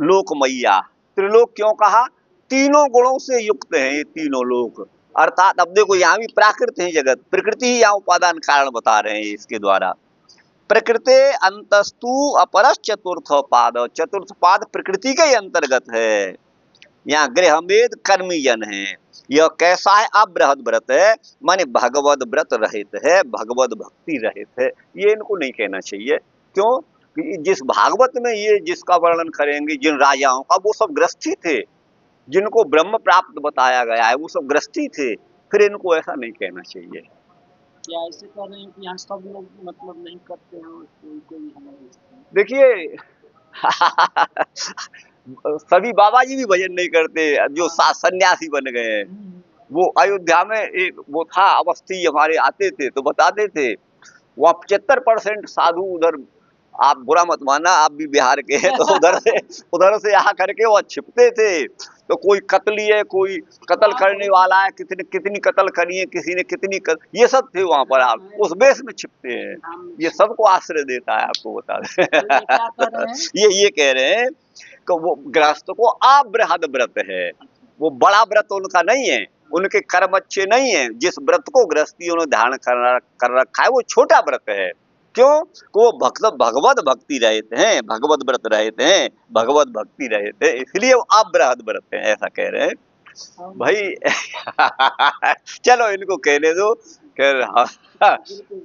लोक मैया। त्रिलोक क्यों कहा, तीनों गुणों से युक्त हैं ये तीनों लोक। अर्थात अब देखो यहाँ भी प्राकृत है जगत, प्रकृति ही यहाँ उपादान कारण बता रहे हैं इसके द्वारा। प्रकृति अंतस्तु अपरस चतुर्थ पाद, चतुर्थ पाद प्रकृति के ही अंतर्गत है। यहाँ गृहमेद कर्मीजन है। यह कैसा है, अबृहद व्रत है, माने भगवद व्रत रहित है, भगवद भक्ति रहित है। ये इनको नहीं कहना चाहिए। क्यों, जिस भागवत में ये जिसका वर्णन करेंगे, जिन राजाओं का, वो सब गृहस्थी थे, जिनको ब्रह्म प्राप्त बताया गया है वो सब गृहस्थी थे, फिर इनको ऐसा नहीं कहना चाहिए। क्या ऐसे कह रहे हैं कि यहाँ सब लोग मतलब नहीं करते हैं, कोई हमें देखिए सभी बाबा जी भी भजन नहीं करते, जो सन्यासी बन गए हैं। वो अयोध्या में एक वो था अवस्थी, हमारे आते थे तो बताते थे, वहाँ 75% साधु उधर, आप बुरा मत मानना, आप भी बिहार के हैं, तो उधर से आ करके वो छिपते थे। तो कोई कतली है, कोई कत्ल करने वाला है, कितनी कत्ल करी है किसी ने, ये सब थे वहां पर। आप उस बेस में छिपते हैं, ये सबको आश्रय देता है, आपको बता दें। ये कह रहे हैं कि वो गृहस्थ को अबृहद व्रत है, वो बड़ा व्रत उनका नहीं है, उनके कर्म अच्छे नहीं है। जिस व्रत को गृहस्थियों ने धारण कर रखा है वो छोटा व्रत है। क्यों, वो भगवत भक्ति रहते हैं, भगवत व्रत रहते हैं, भगवत भक्ति रहते हैं, इसलिए वो अबृहद व्रत है, ऐसा कह रहे हैं भाई। चलो इनको कहने दो।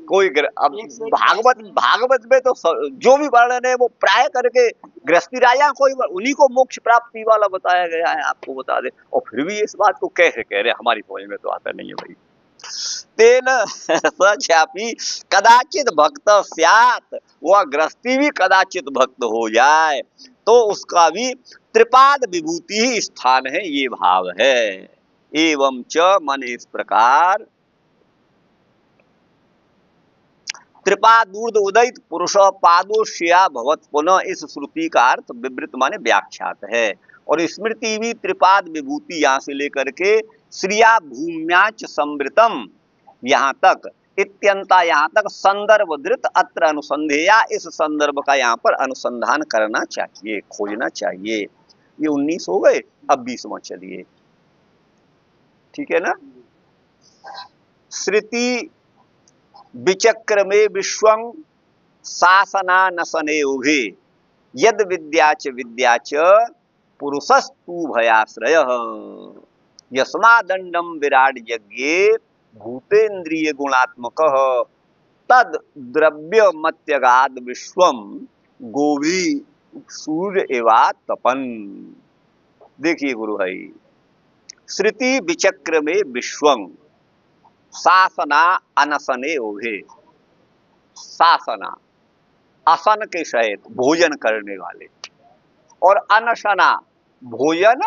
कोई अब भागवत में तो जो भी वर्णन है वो प्राय करके गृहस्थी राजा कोई उन्हीं को मोक्ष प्राप्ति वाला बताया गया है, आपको बता दे। और फिर भी इस बात को कैसे कह रहे हैं, हमारी समझ में तो आता नहीं है भाई। तेन सचापि कदाचित भक्त स्यात्, वह गृहस्थी भी कदाचित भक्त हो जाए तो उसका भी त्रिपाद विभूति ही स्थान है, ये भाव है। एवं च, मन इस प्रकार, त्रिपादूर्ध उदित पुरुष पादोश्या भवत पुनः, इस श्रुति का अर्थ विवृत माने व्याख्यात है। और स्मृति भी त्रिपाद विभूति यहां से लेकर के श्रिया भूम्याच समृतम यहां तक इत्यंता यहां तक संदर्भ धृत अत्र अनुसंधेया इस संदर्भ का यहां पर अनुसंधान करना चाहिए, खोजना चाहिए। ये 19 हो गए, अब 20वां चलिए, ठीक है ना। श्रुति विचक्रमे विश्वं शासनानसने उभे यद विद्या च पुरुषस्तु भयाश्रयः यस्मादंडम विराट यज्ञे भूतेन्द्रिय गुणात्मकः तद द्रव्य मत्यगाद विश्वम गोभी सूर्य एवा तपन। देखिए गुरु भाई, श्रुति विचक्र में विश्वं शासना अनसने ओभे, शासना असन के सहित भोजन करने वाले और अनशना भोजन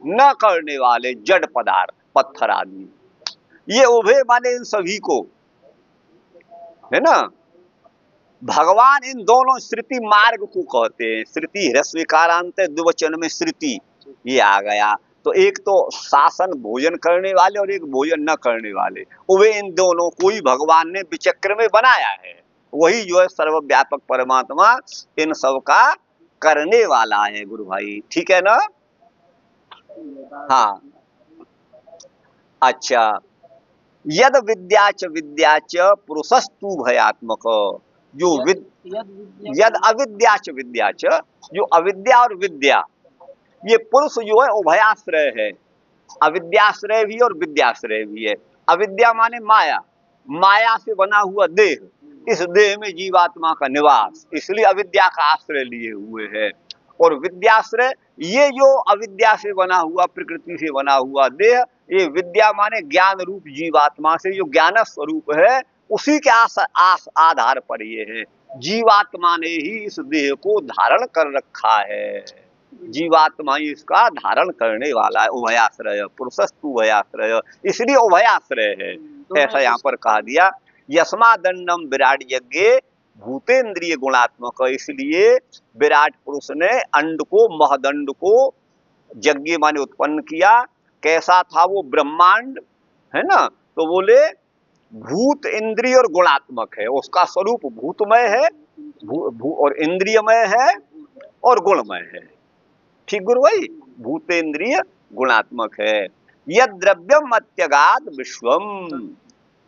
न करने वाले जड़ पदार्थ पत्थर आदमी, ये उभे माने इन सभी को, है ना। भगवान इन दोनों श्रुति मार्ग को कहते हैं। श्रुति ह्रस्वीकारांत द्विवचन में श्रुति ये आ गया, तो एक तो शासन भोजन करने वाले और एक भोजन न करने वाले, वे इन दोनों को ही भगवान ने विचक्र में बनाया है। वही जो है सर्वव्यापक परमात्मा इन सब का करने वाला है गुरु भाई, ठीक है ना। हाँ अच्छा, यद विद्या च पुरुषस्तु भयात्मक, जो यद अविद्या च जो अविद्या और विद्या, ये पुरुष जो है उभयाश्रय है, अविद्याश्रय भी और विद्याश्रय भी है। अविद्या माने माया, माया से बना हुआ देह, इस देह में जीवात्मा का निवास, इसलिए अविद्या का आश्रय लिए हुए है। और विद्याश्रय ये जो अविद्या से बना हुआ, प्रकृति से बना हुआ देह, ये विद्या माने ज्ञान रूप जीवात्मा से जो ज्ञान स्वरूप है, उसी के आधार पर ये है। जीवात्मा ने ही इस देह को धारण कर रखा है, जीवात्मा ही इसका धारण करने वाला है। उभयाश्रय पुरुषस्तु उभयाश्रय, इसलिए उभयाश्रय है, ऐसा यहाँ पर कहा दिया। यस्मादंडम विराट यज्ञे भूतेन्द्रिय गुणात्मक, इसलिए विराट पुरुष ने अंड को, महदंड को यज्ञ माने उत्पन्न किया। कैसा था वो ब्रह्मांड, है ना, तो बोले भूत इंद्रिय और गुणात्मक है, उसका स्वरूप भूतमय है, और इंद्रियमय है और गुणमय है, ठीक गुरु भाई, भूतेन्द्रिय गुणात्मक है। यद द्रव्यम अत्यगाद विश्वम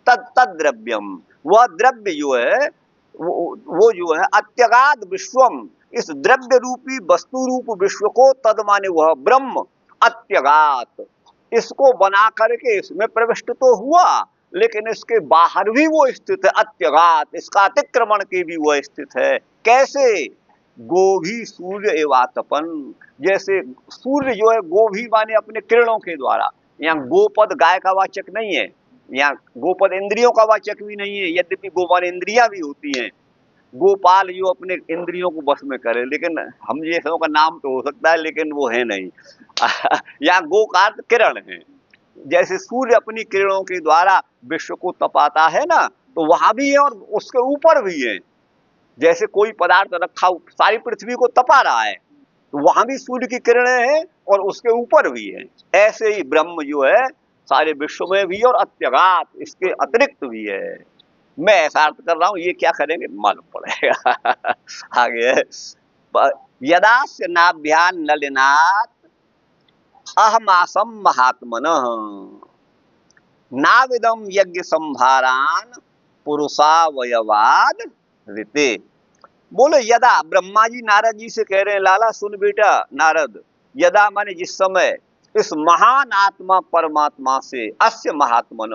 तद द्रव्यम, वह द्रव्य जो है वो जो है अत्यगाद विश्वम, इस द्रव्य रूपी वस्तु रूप विश्व को, तद माने वह ब्रह्म, अत्यगात इसको बना करके इसमें प्रविष्ट तो हुआ, लेकिन इसके बाहर भी वो स्थित है, अत्यगात इसका अतिक्रमण के भी वह स्थित है। कैसे? गोभी सूर्य एवातपन, जैसे सूर्य जो है, गोभी माने अपने किरणों के द्वारा, यहाँ गोपद गाय का वाचक नहीं है, यहाँ गोपद इंद्रियों का वाचक भी नहीं है, यद्यपि गोपाल इंद्रियां भी होती हैं। गोपाल जो अपने इंद्रियों को बस में करे, लेकिन हम जैसों का नाम तो हो सकता है, लेकिन वो है नहीं। यहाँ गो का अर्थ किरण है, जैसे सूर्य अपनी किरणों के द्वारा विश्व को तपाता है ना, तो वहां भी है और उसके ऊपर भी है। जैसे कोई पदार्थ रखा सारी पृथ्वी को तपा रहा है, तो वहां भी सूर्य की किरणें हैं और उसके ऊपर भी है। ऐसे ही ब्रह्म जो है सारे विश्व में भी और अत्यगात इसके अतिरिक्त भी है। मैं ऐसा अर्थ कर रहा हूं, ये क्या करेंगे मालूम पड़ेगा। आगे यदास्य नाभ्यान नलिनात् अहमासम महात्मनः नाविदम यज्ञ संभारान पुरुषावयवाद ऋते। बोले यदा, ब्रह्मा जी नारद जी से कह रहे हैं, लाला सुन बेटा नारद, यदा माने जिस समय इस महान आत्मा परमात्मा से, अस्य महात्मन,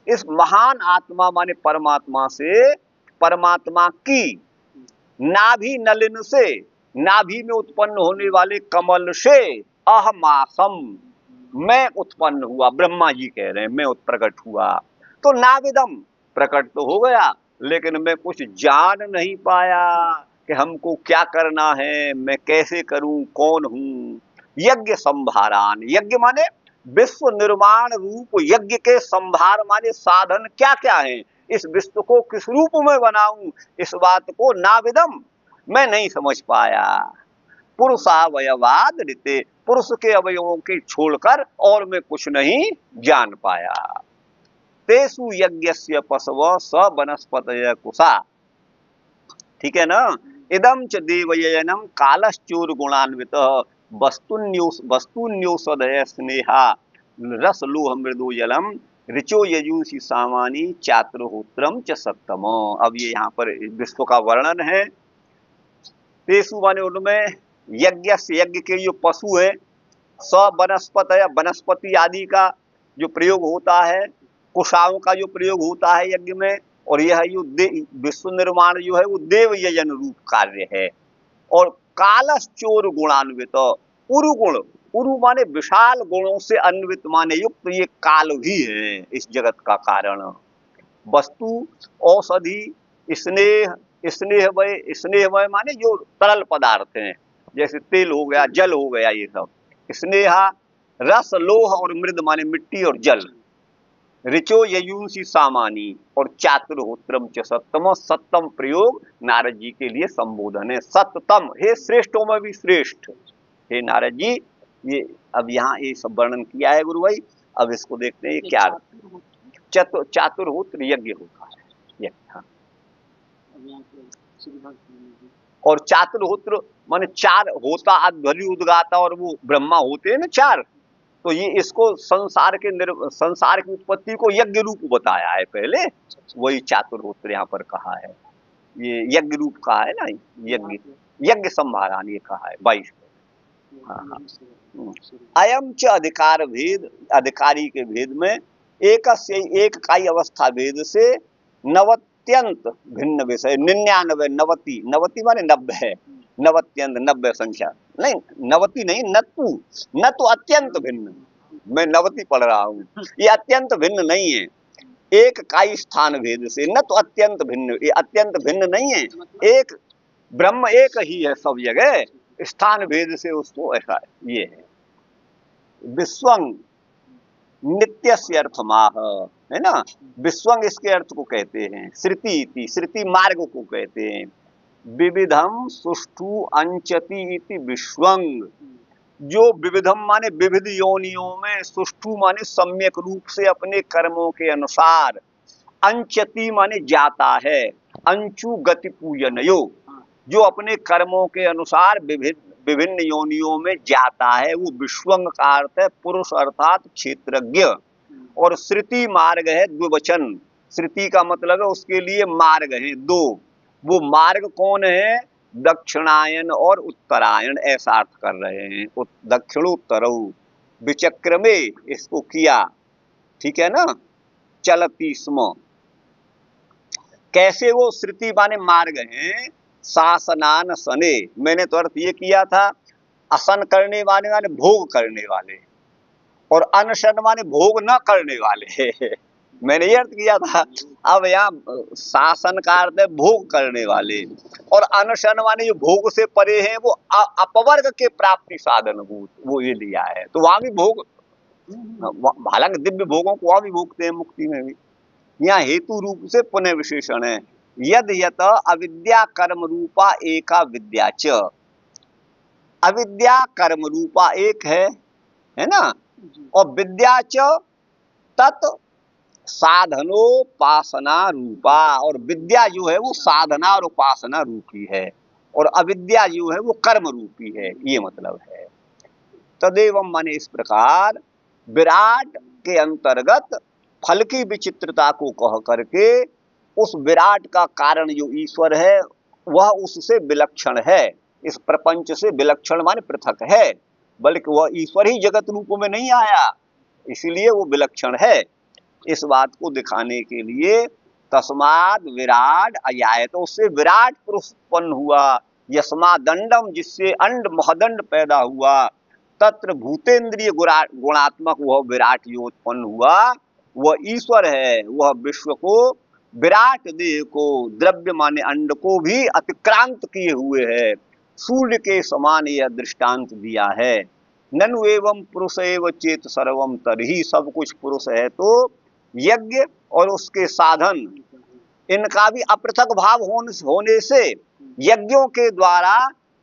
इस महान आत्मा माने परमात्मा से, परमात्मा की नाभि नलिन से, नाभि में उत्पन्न होने वाले कमल से, अहमासम मैं उत्पन्न हुआ, ब्रह्मा जी कह रहे हैं मैं प्रकट हुआ। तो नाविदम प्रकट तो हो गया, लेकिन मैं कुछ जान नहीं पाया कि हमको क्या करना है, मैं कैसे करूं, कौन हूं। यज्ञ संभारान, यज्ञ माने विश्व निर्माण रूप यज्ञ के संभार माने साधन क्या क्या है, इस विश्व को किस रूप में बनाऊं, इस बात को नाविदम मैं नहीं समझ पाया। पुरुषावयवाद ऋते, पुरुष के अवयवों के छोड़कर और मैं कुछ नहीं जान पाया। तेसु यज्ञस्य पशव स वनस्पतय कुशा, ठीक है ना। इदम च देवयनम कालश्चोर गुणान्वित वस्तुन्योषधय स्नेहा रसलोह मृदु जलम ऋचो यजुषि सामानी चातुर्होत्रम च सप्तम। अब ये यहाँ पर विश्व का वर्णन है। तेसु माने उनमें, यज्ञ से, यज्ञ के जो पशु है, स वनस्पत है, वनस्पति आदि का जो प्रयोग होता है, कुशाओं का जो प्रयोग होता है यज्ञ में, और यह जो विश्व निर्माण जो है वो देव यजन रूप कार्य है। और कालश्चोर गुणान्वित, उरुगुण, उरु माने विशाल गुणों से अन्वित माने युक्त ये काल भी है इस जगत का कारण। वस्तु, औषधि, स्नेह, स्नेहमय, स्नेहमय माने जो तरल पदार्थ हैं, जैसे तेल हो गया, जल हो गया, ये सब स्नेहा, रस, लोह और मृद माने मिट्टी और जल, ऋचो ययुषि सामानी और चातुर्होत्रम च सप्तम, सप्तम प्रयोग नारद जी के लिए संबोधन है। सप्तम, हे श्रेष्ठों में भी श्रेष्ठ, हे नारद जी। ये अब यहाँ ये सब वर्णन किया है गुरु भाई। अब इसको देखते हैं ये क्या, चातुर्होत्र यज्ञ होता है, हाँ। और चातुर्होत्र माने चार होता, अध्वरि, उद्गाता और वो ब्रह्मा होते हैं ना चार, तो ये इसको संसार की उत्पत्ति को यज्ञ रूप बताया है पहले, वही चातुर्होत्र यहाँ पर कहा है। ये यज्ञ रूप कहा है ना, यज्ञ, यज्ञ संभारान ये कहा है 22। हाँ। अयम च अधिकार भेद, अधिकारी के भेद में एक से एक काई अवस्था भेद से नवत्यंत भिन्न विषय, 99, नवति, नवति माने 90 है, नवत्यंत 90 संख्या नहीं, नवति नहीं, नतु, न तो अत्यंत भिन्न, मैं नवति पढ़ रहा हूँ, ये अत्यंत भिन्न नहीं है। एक काई स्थान भेद से, न तो अत्यंत भिन्न, ये अत्यंत भिन्न नहीं है, एक ब्रह्म एक ही है सब जगह, स्थान भेद से उसको ऐसा ये है। विश्वंग नित्य से अर्थमाह, है ना, विश्वंग इसके अर्थ को कहते हैं। श्रुति, श्रुति मार्ग को कहते हैं। विविधम सुष्ठु अंचति इति विश्वंग, जो विविधम माने विविध योनियों में, सुष्ठु माने सम्यक रूप से अपने कर्मों के अनुसार, अंचति माने जाता है, अंचु गति पूजनयो, जो अपने कर्मों के अनुसार विभिन्न योनियों में जाता है, वो विश्वंग का अर्थ है पुरुष अर्थात क्षेत्रज्ञ। और श्रुति मार्ग है द्विवचन, श्रुति का मतलब है उसके लिए मार्ग है दो, वो मार्ग कौन है, दक्षिणायन और उत्तरायण, ऐसा अर्थ कर रहे हैं। दक्षिणोत्तरौ विचक्रमे इसको किया, ठीक है ना, चलती स्म। कैसे वो श्रुति माने मार्ग हैं, शासनान सने, मैंने तो अर्थ ये किया था असन करने वाले माने भोग करने वाले, और अनशन माने भोग न करने वाले मैंने ये अर्थ किया था। अब यहाँ शासन का अर्थ है भोग करने वाले, और अनशन माने जो भोग से परे हैं, वो अपवर्ग के प्राप्ति साधन भूत, वो ये लिया है। तो वहां भी भोग, हालांकि दिव्य भोगों को वहां भी भोगते हैं मुक्ति में भी। यहाँ हेतु रूप से पुनः विशेषण है, यद यत अविद्या कर्म रूपा एका विद्या च, अविद्या कर्म रूपा एक है ना, और विद्या च तत् साधनोपासना रूपा, और विद्या जो है वो साधना और उपासना रूपी है, और अविद्या जो है वो कर्म रूपी है, ये मतलब है। तदेवं माने इस प्रकार विराट के अंतर्गत फल की विचित्रता को कह करके उस विराट का कारण जो ईश्वर है वह उससे विलक्षण है, इस प्रपंच से विलक्षण माने पृथक है, बल्कि वह ईश्वर ही जगत रूप में नहीं आया, इसलिए वो विलक्षण है। इस बात को दिखाने के लिए तस्माद विराट अयाय, तो उससे विराट पुरुष उत्पन्न हुआ, यस्मा दंडम, जिससे अंड महदंड पैदा हुआ, तत्र भूतेन्द्रिय गुणात्मक वह विराट जो उत्पन्न हुआ वह ईश्वर है, वह विश्व को, विराट देह को, द्रव्य माने अंड को भी अतिक्रांत किए हुए है। सूर्य के समान यह दृष्टांत दिया है। ननु एवं पुरुष एव चेत सर्वम, तरही सब कुछ पुरुष है तो यज्ञ और उसके साधन इनका भी अपृथक भाव होने से यज्ञों के द्वारा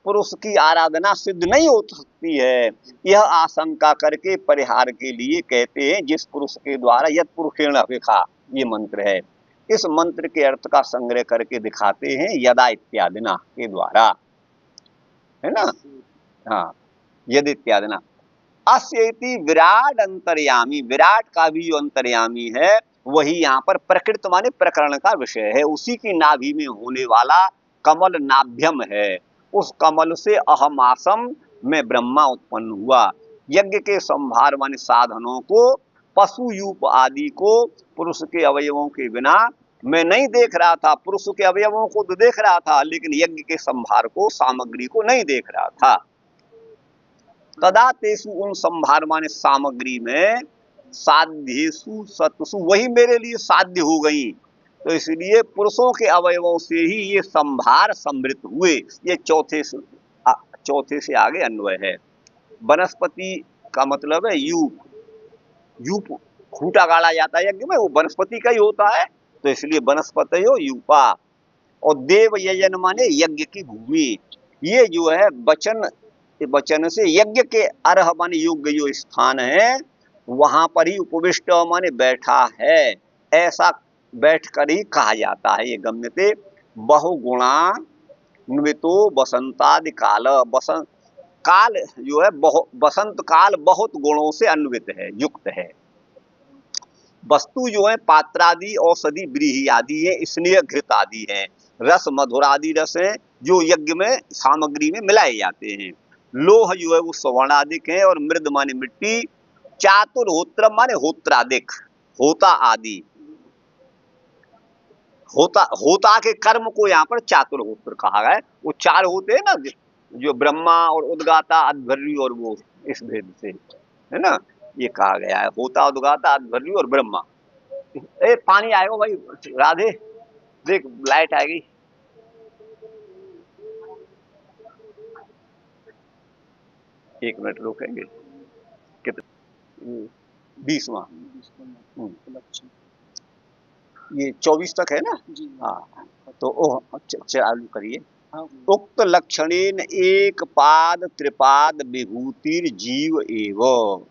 पुरुष की आराधना सिद्ध नहीं हो सकती है। यह आशंका करके परिहार के लिए कहते हैं जिस पुरुष के द्वारा यद पुरुषेण अपेक्षा, ये मंत्र है। इस मंत्र के अर्थ का संग्रह करके दिखाते हैं यदा इत्यादिना के द्वारा, है ना। हाँ, यद इत्यादिना। अस्येति विराट अंतर्यामी, विराट का भी जो अंतर्यामी है वही यहाँ पर प्रकृत माने प्रकरण का विषय है। उसी की नाभि में होने वाला कमल नाभ्यम है। उस कमल से अहमासम में ब्रह्मा उत्पन्न हुआ। यज्ञ के संभार माने साधनों को, पशु यूप आदि को पुरुष के अवयवों के बिना मैं नहीं देख रहा था। पुरुष के अवयवों को तो देख रहा था, लेकिन यज्ञ के संभार को, सामग्री को नहीं देख रहा था। तदा तेसु, उन संभार माने सामग्री में, साध्येसु सत्सु, वही मेरे लिए साध्य हो गई। तो इसलिए पुरुषों के अवयवों से ही ये संभार समृत हुए। ये चौथे से आगे अन्वय है। वनस्पति का मतलब है यूप। यूप खूंटा गाड़ा जाता है यज्ञ में, वो वनस्पति का ही होता है, तो इसलिए वनस्पति हो यूपा। और देव यजन माने यज्ञ की भूमि। ये जो है वचन से यज्ञ के अर्ह माने योग्य जो स्थान है वहां पर ही उपविष्ट माने बैठा है, ऐसा बैठ कर ही कहा जाता है। ये गम्यते बहुगुणा न्वितो बसंतादि काल, बसंत काल जो है बसंत काल बहुत गुणों से अन्वित है, युक्त है। वस्तु जो है पात्रादि, औषधि, व्रीहि आदि है, स्नेह घृत आदि है, रस मधुर आदि रस है जो यज्ञ में सामग्री में मिलाए जाते हैं। लोह जो है वो स्वर्णादिक है, और मृद माने मिट्टी, चातुर्होत्र माने होत्रादिक, होता आदि। होता के कर्म को यहाँ पर चातुर्होत्र कहा गया है। वो चार होते हैं ना, जो ब्रह्मा और उद्गाता अध्वर्यु, और वो इस भेद से है ना ये कहा गया है, होता उद्गाता अध्वर्यु और ब्रह्मा। ए पानी आएगा भाई, राधे देख लाइट आएगी। एक मिनट रोकेंगे। कितने? 20वां। ये 24 तक है ना। हाँ, तो चालू करिए। उक्त लक्षणेन एक पाद त्रिपाद विभूतिर जीव एवं।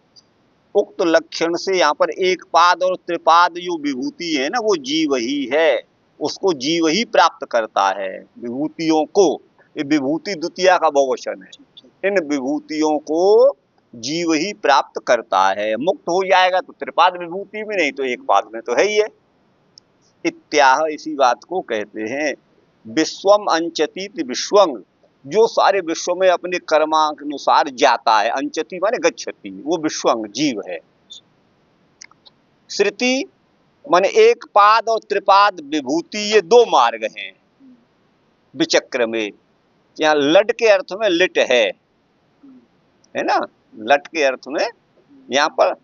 उक्त लक्षण से यहाँ पर एक पाद और त्रिपाद जो विभूति है ना वो जीव ही है, उसको जीव ही प्राप्त करता है। विभूतियों को, ये विभूति द्वितीया का बहुवचन है, इन विभूतियों को जीव ही प्राप्त करता है। मुक्त हो जाएगा तो त्रिपाद विभूति में, नहीं तो एक पाद में तो है ही है। इत्याह, इसी बात को कहते हैं विश्वम अंचतीत विश्वंग, जो सारे विश्व में अपने कर्मानुसार जाता है। अंचति माने गच्छति, वो विश्वंग जीव है। श्रुति माने एक पाद और त्रिपाद विभूति, ये दो मार्ग हैं विचक्र में। यहाँ लट के अर्थ में लिट है ना, लट के अर्थ में यहाँ पर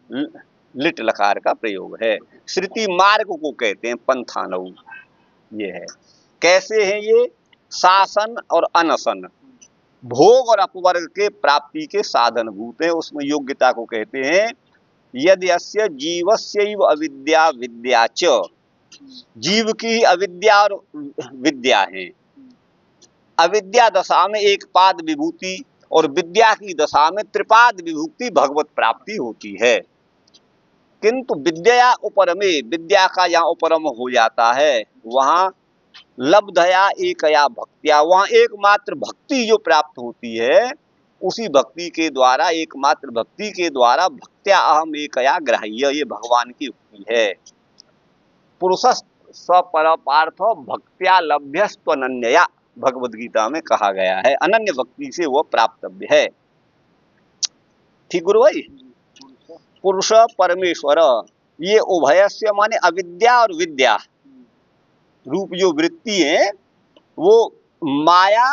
लिट लकार का प्रयोग है। श्रुति मार्ग को कहते हैं, पंथानऊ ये है। कैसे हैं ये? शासन और अनशन, भोग और अपवर्ग के प्राप्ति के साधन भूत है, उसमें योग्यता को कहते हैं। यदि अस्य जीवस्यैव अविद्या विद्या च, जीव की अविद्या और विद्या है। अविद्या दशा में एक पाद विभूति और विद्या की दशा में त्रिपाद विभूति भगवत प्राप्ति होती है। किंतु विद्या उपरमे, विद्या का यहाँ उपरम हो जाता है, वहां लब्धया एकया भक्त्या, वहां एकमात्र भक्ति जो प्राप्त होती है, उसी भक्ति के द्वारा, एकमात्र भक्ति के द्वारा भक्त्या अहम एकया ग्राह्य, ये भगवान की उक्ति है। पुरुषस् स्वपरपार्थ भक्त्या लभ्यस्त्वनन्यया, भगवद गीता में कहा गया है, अनन्य भक्ति से वह प्राप्तव्य है। ठीक गुरु भाई। पुरुष परमेश्वर, ये उभयस्य माने अविद्या और विद्या रूप जो वृत्ति है वो माया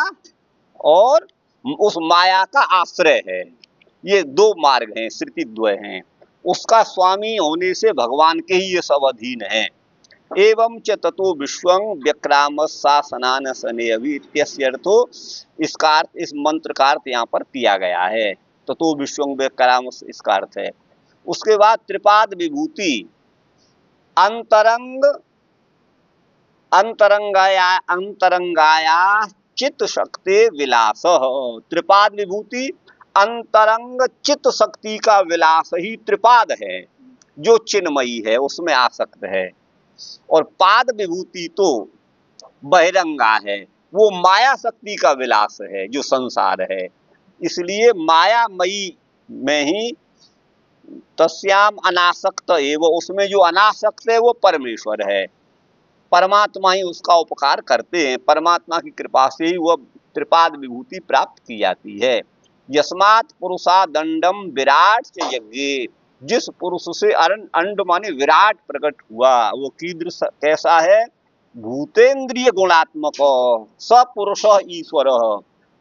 और उस माया का आश्रय है। ये दो मार्ग हैं, श्रुतिद्वय हैं। उसका स्वामी होने से भगवान के ही ये सब अधीन है। एवं च ततो विश्वं व्यक्राम शासनान सनेयवि इत्यस्य अर्थो, इसका अर्थ, इस मंत्र का अर्थ यहाँ पर किया गया है। ततो विश्वं व्यक्राम इसका अर्थ है। उसके बाद त्रिपाद विभूति, अंतरंगाया चित्त शक्ति विलास। त्रिपाद विभूति अंतरंग चित्त शक्ति का विलास ही त्रिपाद है, जो चिन्मयी है, उसमें आसक्त है। और पाद विभूति तो बहिरंगा है, वो माया शक्ति का विलास है, जो संसार है। इसलिए मायामयी में ही तस्याम अनासक्त एवं, उसमें जो अनासक्त है वो परमेश्वर है। परमात्मा ही उसका उपकार करते हैं, परमात्मा की कृपा से ही वह त्रिपाद विभूति प्राप्त की जाती है। यस्मात् पुरुषा दंडम विराट से यज्ञ, जिस पुरुष से अंड माने विराट प्रकट हुआ, वो कीदृश कैसा है? भूतेन्द्रिय गुणात्मक सपुरुष ईश्वर,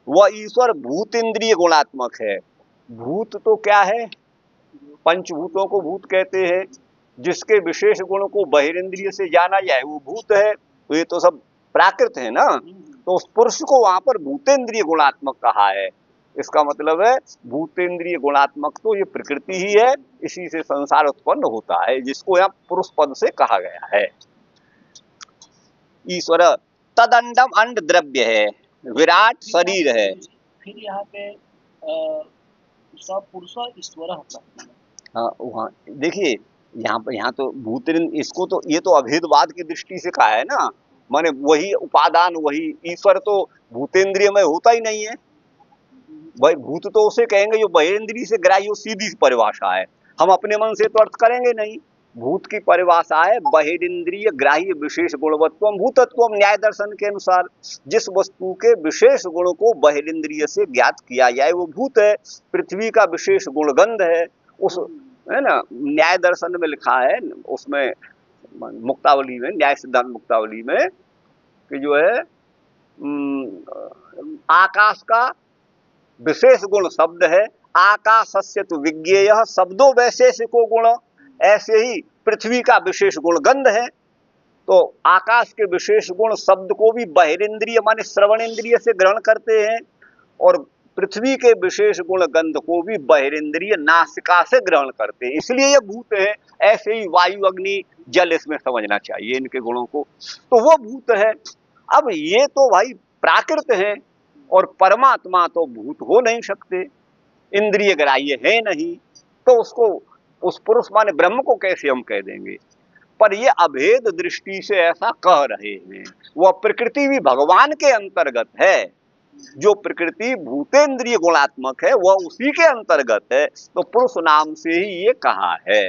वह ईश्वर भूतेन्द्रिय गुणात्मक है। भूत तो क्या है? पंचभूतों को भूत कहते हैं। जिसके विशेष गुण को बहिरेंद्रिय से जाना जाए वो भूत है। तो ये तो सब प्राकृत है ना, तो उस पुरुष को वहां पर भूतेन्द्रिय गुणात्मक कहा है। इसका मतलब है भूतेन्द्रिय गुणात्मक तो ये प्रकृति ही है, इसी से संसार उत्पन्न होता है, जिसको यहाँ पुरुष पद से कहा गया है। ईश्वर तदंडम अंड द्रव्य है, विराट शरीर है। फिर यहाँ पे सब पुरुष ईश्वर होता है। हाँ, वहाँ देखिए यहाँ तो भूतेन्द्र, इसको तो ये तो अभेदवाद की दृष्टि से कहा है ना, माने वही उपादान, वही ईश्वर तो भूतेन्द्रिय में होता ही नहीं है। भाई भूत तो उसे कहेंगे जो बहिरेंद्रिय से ग्राह्य, सीधी परिभाषा है, हम अपने मन से तो अर्थ करेंगे नहीं। भूत की परिभाषा है बहिरेंद्रिय ग्राह्य विशेष गुणवत्वम भूतत्वम। न्याय दर्शन के अनुसार जिस वस्तु के विशेष गुण को बहिरेंद्रिय से ज्ञात किया जाए वो भूत है। पृथ्वी का विशेष गुण गंध है, उस है ना, न्याय दर्शन में लिखा है, उसमें मुक्तावली में, न्याय सिद्धांत मुक्तावली में, कि जो है आकाश का विशेष गुण शब्द है। आकाशस्य तु विज्ञेयः शब्दों वैशेषिको गुण, ऐसे ही पृथ्वी का विशेष गुण गंध है। तो आकाश के विशेष गुण शब्द को भी बहिरेंद्रिय माने श्रवण इंद्रिय से ग्रहण करते हैं, और पृथ्वी के विशेष गुण गंध को भी बहिरेंद्रिय नासिका से ग्रहण करते हैं, इसलिए ये भूत है। ऐसे ही वायु अग्नि जल, इसमें समझना चाहिए इनके गुणों को, तो वो भूत है। अब ये तो भाई प्राकृत है, और परमात्मा तो भूत हो नहीं सकते, इंद्रिय ग्राह्य है नहीं, तो उसको उस पुरुष माने ब्रह्म को कैसे हम कह देंगे? पर ये अभेद दृष्टि से ऐसा कह रहे हैं। वह प्रकृति भी भगवान के अंतर्गत है, जो प्रकृति भूतेन्द्रिय गुणात्मक है वह उसी के अंतर्गत है, तो पुरुष नाम से ही ये कहा है।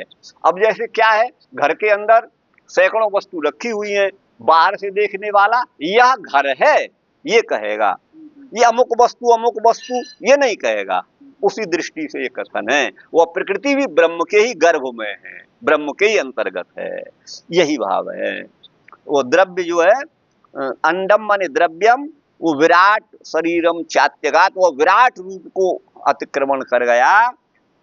अब जैसे क्या है, घर के अंदर सैकड़ों वस्तु रखी हुई है, बाहर से देखने वाला यह घर है ये कहेगा, ये अमुक वस्तु ये नहीं कहेगा। उसी दृष्टि से ये कथन है, वह प्रकृति भी ब्रह्म के ही गर्भ में है, ब्रह्म के ही अंतर्गत है, यही भाव है। वो द्रव्य जो है अंडम माने द्रव्यम, वो विराट शरीरम चात्यगात, वो विराट रूप को अतिक्रमण कर गया।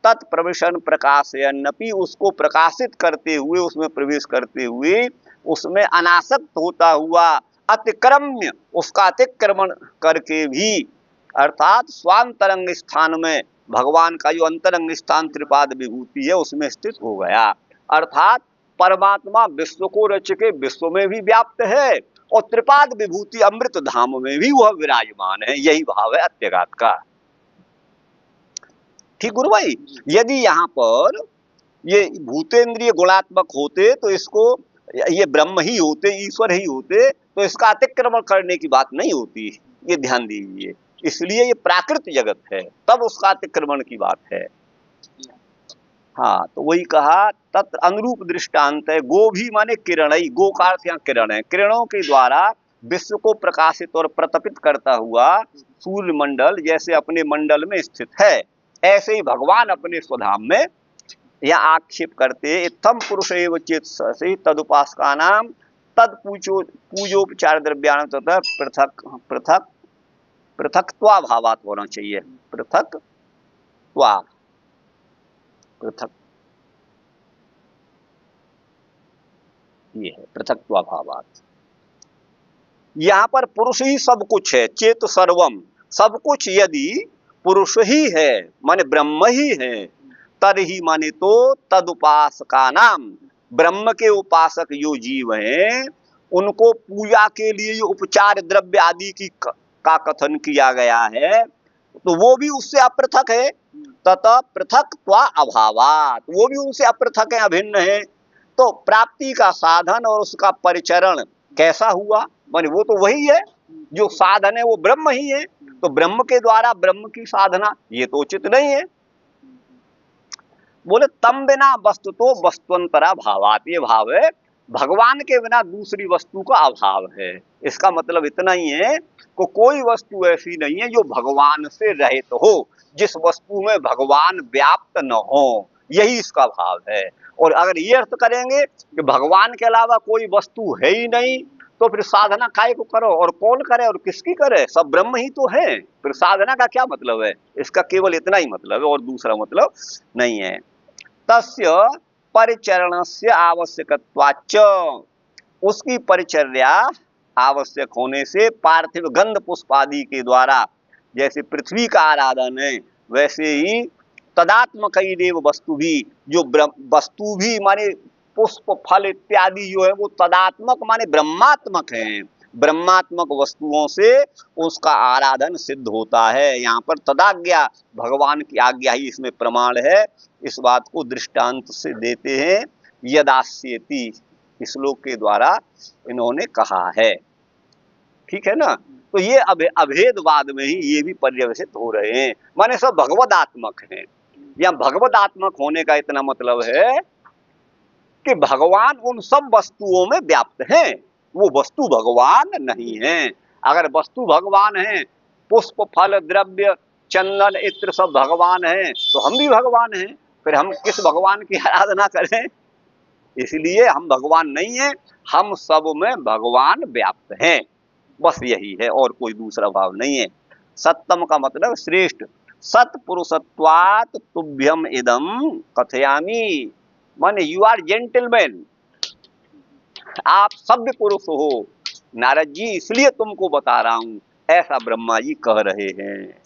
तत्प्रविशन प्रकाशयन्नपि, उसको प्रकाशित करते हुए, उसमें प्रवेश करते हुए, उसमें अनासक्त होता हुआ, अतिक्रम्य उसका अतिक्रमण करके भी, अर्थात स्वांतरंग स्थान में भगवान का जो अंतरंग स्थान त्रिपाद विभूति है उसमें स्थित हो गया। अर्थात परमात्मा विश्व को रच के विश्व में भी व्याप्त है, और त्रिपाद विभूति अमृत धाम में भी वह विराजमान है, यही भाव है अत्यगात का। ठीक गुरु भाई, यदि यहाँ पर ये भूतेन्द्रिय गुणात्मक होते तो इसको, ये ब्रह्म ही होते, ईश्वर ही होते, तो इसका अतिक्रमण करने की बात नहीं होती, ये ध्यान दीजिए। इसलिए ये प्राकृत जगत है, तब उसका अतिक्रमण की बात है। हाँ, तो वही कहा तत् अनुरूप दृष्टांत है। गो भी माने किरणई, गो का अर्थ यहाँ किरण है। किरणों के द्वारा विश्व को प्रकाशित और प्रतपित करता हुआ सूर्य मंडल जैसे अपने मंडल में स्थित है, ऐसे ही भगवान अपने स्वधाम में यहाँ आक्षेप करते। इत्थम पुरुष एव चेत से तदुपासका नाम तद पूजोपचार द्रव्याण तथा पृथक पृथक पृथक्त्वा भावात होना चाहिए। पृथक्त्वा, पृथक, ये है पृथक्त्वा भावात। यहाँ पर पुरुष ही सब कुछ है, चेत सर्वम, सब कुछ यदि पुरुष ही है माने ब्रह्म ही है, तरही माने तो तदुपासका नाम, ब्रह्म के उपासक जो जीव हैं उनको पूजा के लिए जो उपचार द्रव्य आदि की का कथन किया गया है, तो वो भी उससे अपृथक है। ततः पृथक्त्वा अभावात, वो भी उनसे अपृथक है, अभिन्न है। तो प्राप्ति का साधन और उसका परिचरण कैसा हुआ? माने वो तो वही है, जो साधन है वो ब्रह्म ही है, तो ब्रह्म के द्वारा ब्रह्म की साधना, ये तो उचित नहीं है। बोले तम बिना वस्तु तो वस्तुअंतरा भावात, ये भाव है भगवान के बिना दूसरी वस्तु का अभाव है। इसका मतलब इतना ही है कि कोई वस्तु ऐसी नहीं है जो भगवान से रहित हो, जिस वस्तु में भगवान व्याप्त न हो, यही इसका भाव है। और अगर ये अर्थ करेंगे कि भगवान के अलावा कोई वस्तु है ही नहीं, तो फिर साधना काय को करो, और कौन करे और किसकी करे, सब ब्रह्म ही तो है, फिर साधना का क्या मतलब है? इसका केवल इतना ही मतलब है, और दूसरा मतलब नहीं है। तस्य परिचरणस्य आवश्यकत्वाच्च, उसकी परिचर्या आवश्यक होने से पार्थिव गंध पुष्प आदि के द्वारा जैसे पृथ्वी का आराधन है, वैसे ही तदात्मक देव वस्तु भी, जो वस्तु भी माने पुष्प फल इत्यादि जो है वो तदात्मक माने ब्रह्मात्मक है, ब्रह्मात्मक वस्तुओं से उसका आराधन सिद्ध होता है। यहाँ पर तदाज्ञा, भगवान की आज्ञा ही इसमें प्रमाण है। इस बात को दृष्टांत से देते हैं, यदास्येति, इस श्लोक के द्वारा इन्होंने कहा है। ठीक है ना? तो ये अभेदवाद में ही ये भी पर्यवसित हो रहे हैं, माने सब भगवदात्मक हैं। या भगवदात्मक होने का इतना मतलब है कि भगवान उन सब वस्तुओं में व्याप्त हैं, वो वस्तु भगवान नहीं है। अगर वस्तु भगवान है, पुष्प फल द्रव्य चंदन इत्र सब भगवान है, तो हम भी भगवान हैं, फिर हम किस भगवान की आराधना करें? इसलिए हम भगवान नहीं है, हम सब में भगवान व्याप्त हैं, बस यही है, और कोई दूसरा भाव नहीं है। सत्तम का मतलब श्रेष्ठ, सत्पुरुषत्वात् तुभ्यम इदम कथयामि, माने यू आर जेंटलमैन, आप सभ्य पुरुष हो नारद जी, इसलिए तुमको बता रहा हूं, ऐसा ब्रह्मा जी कह रहे हैं।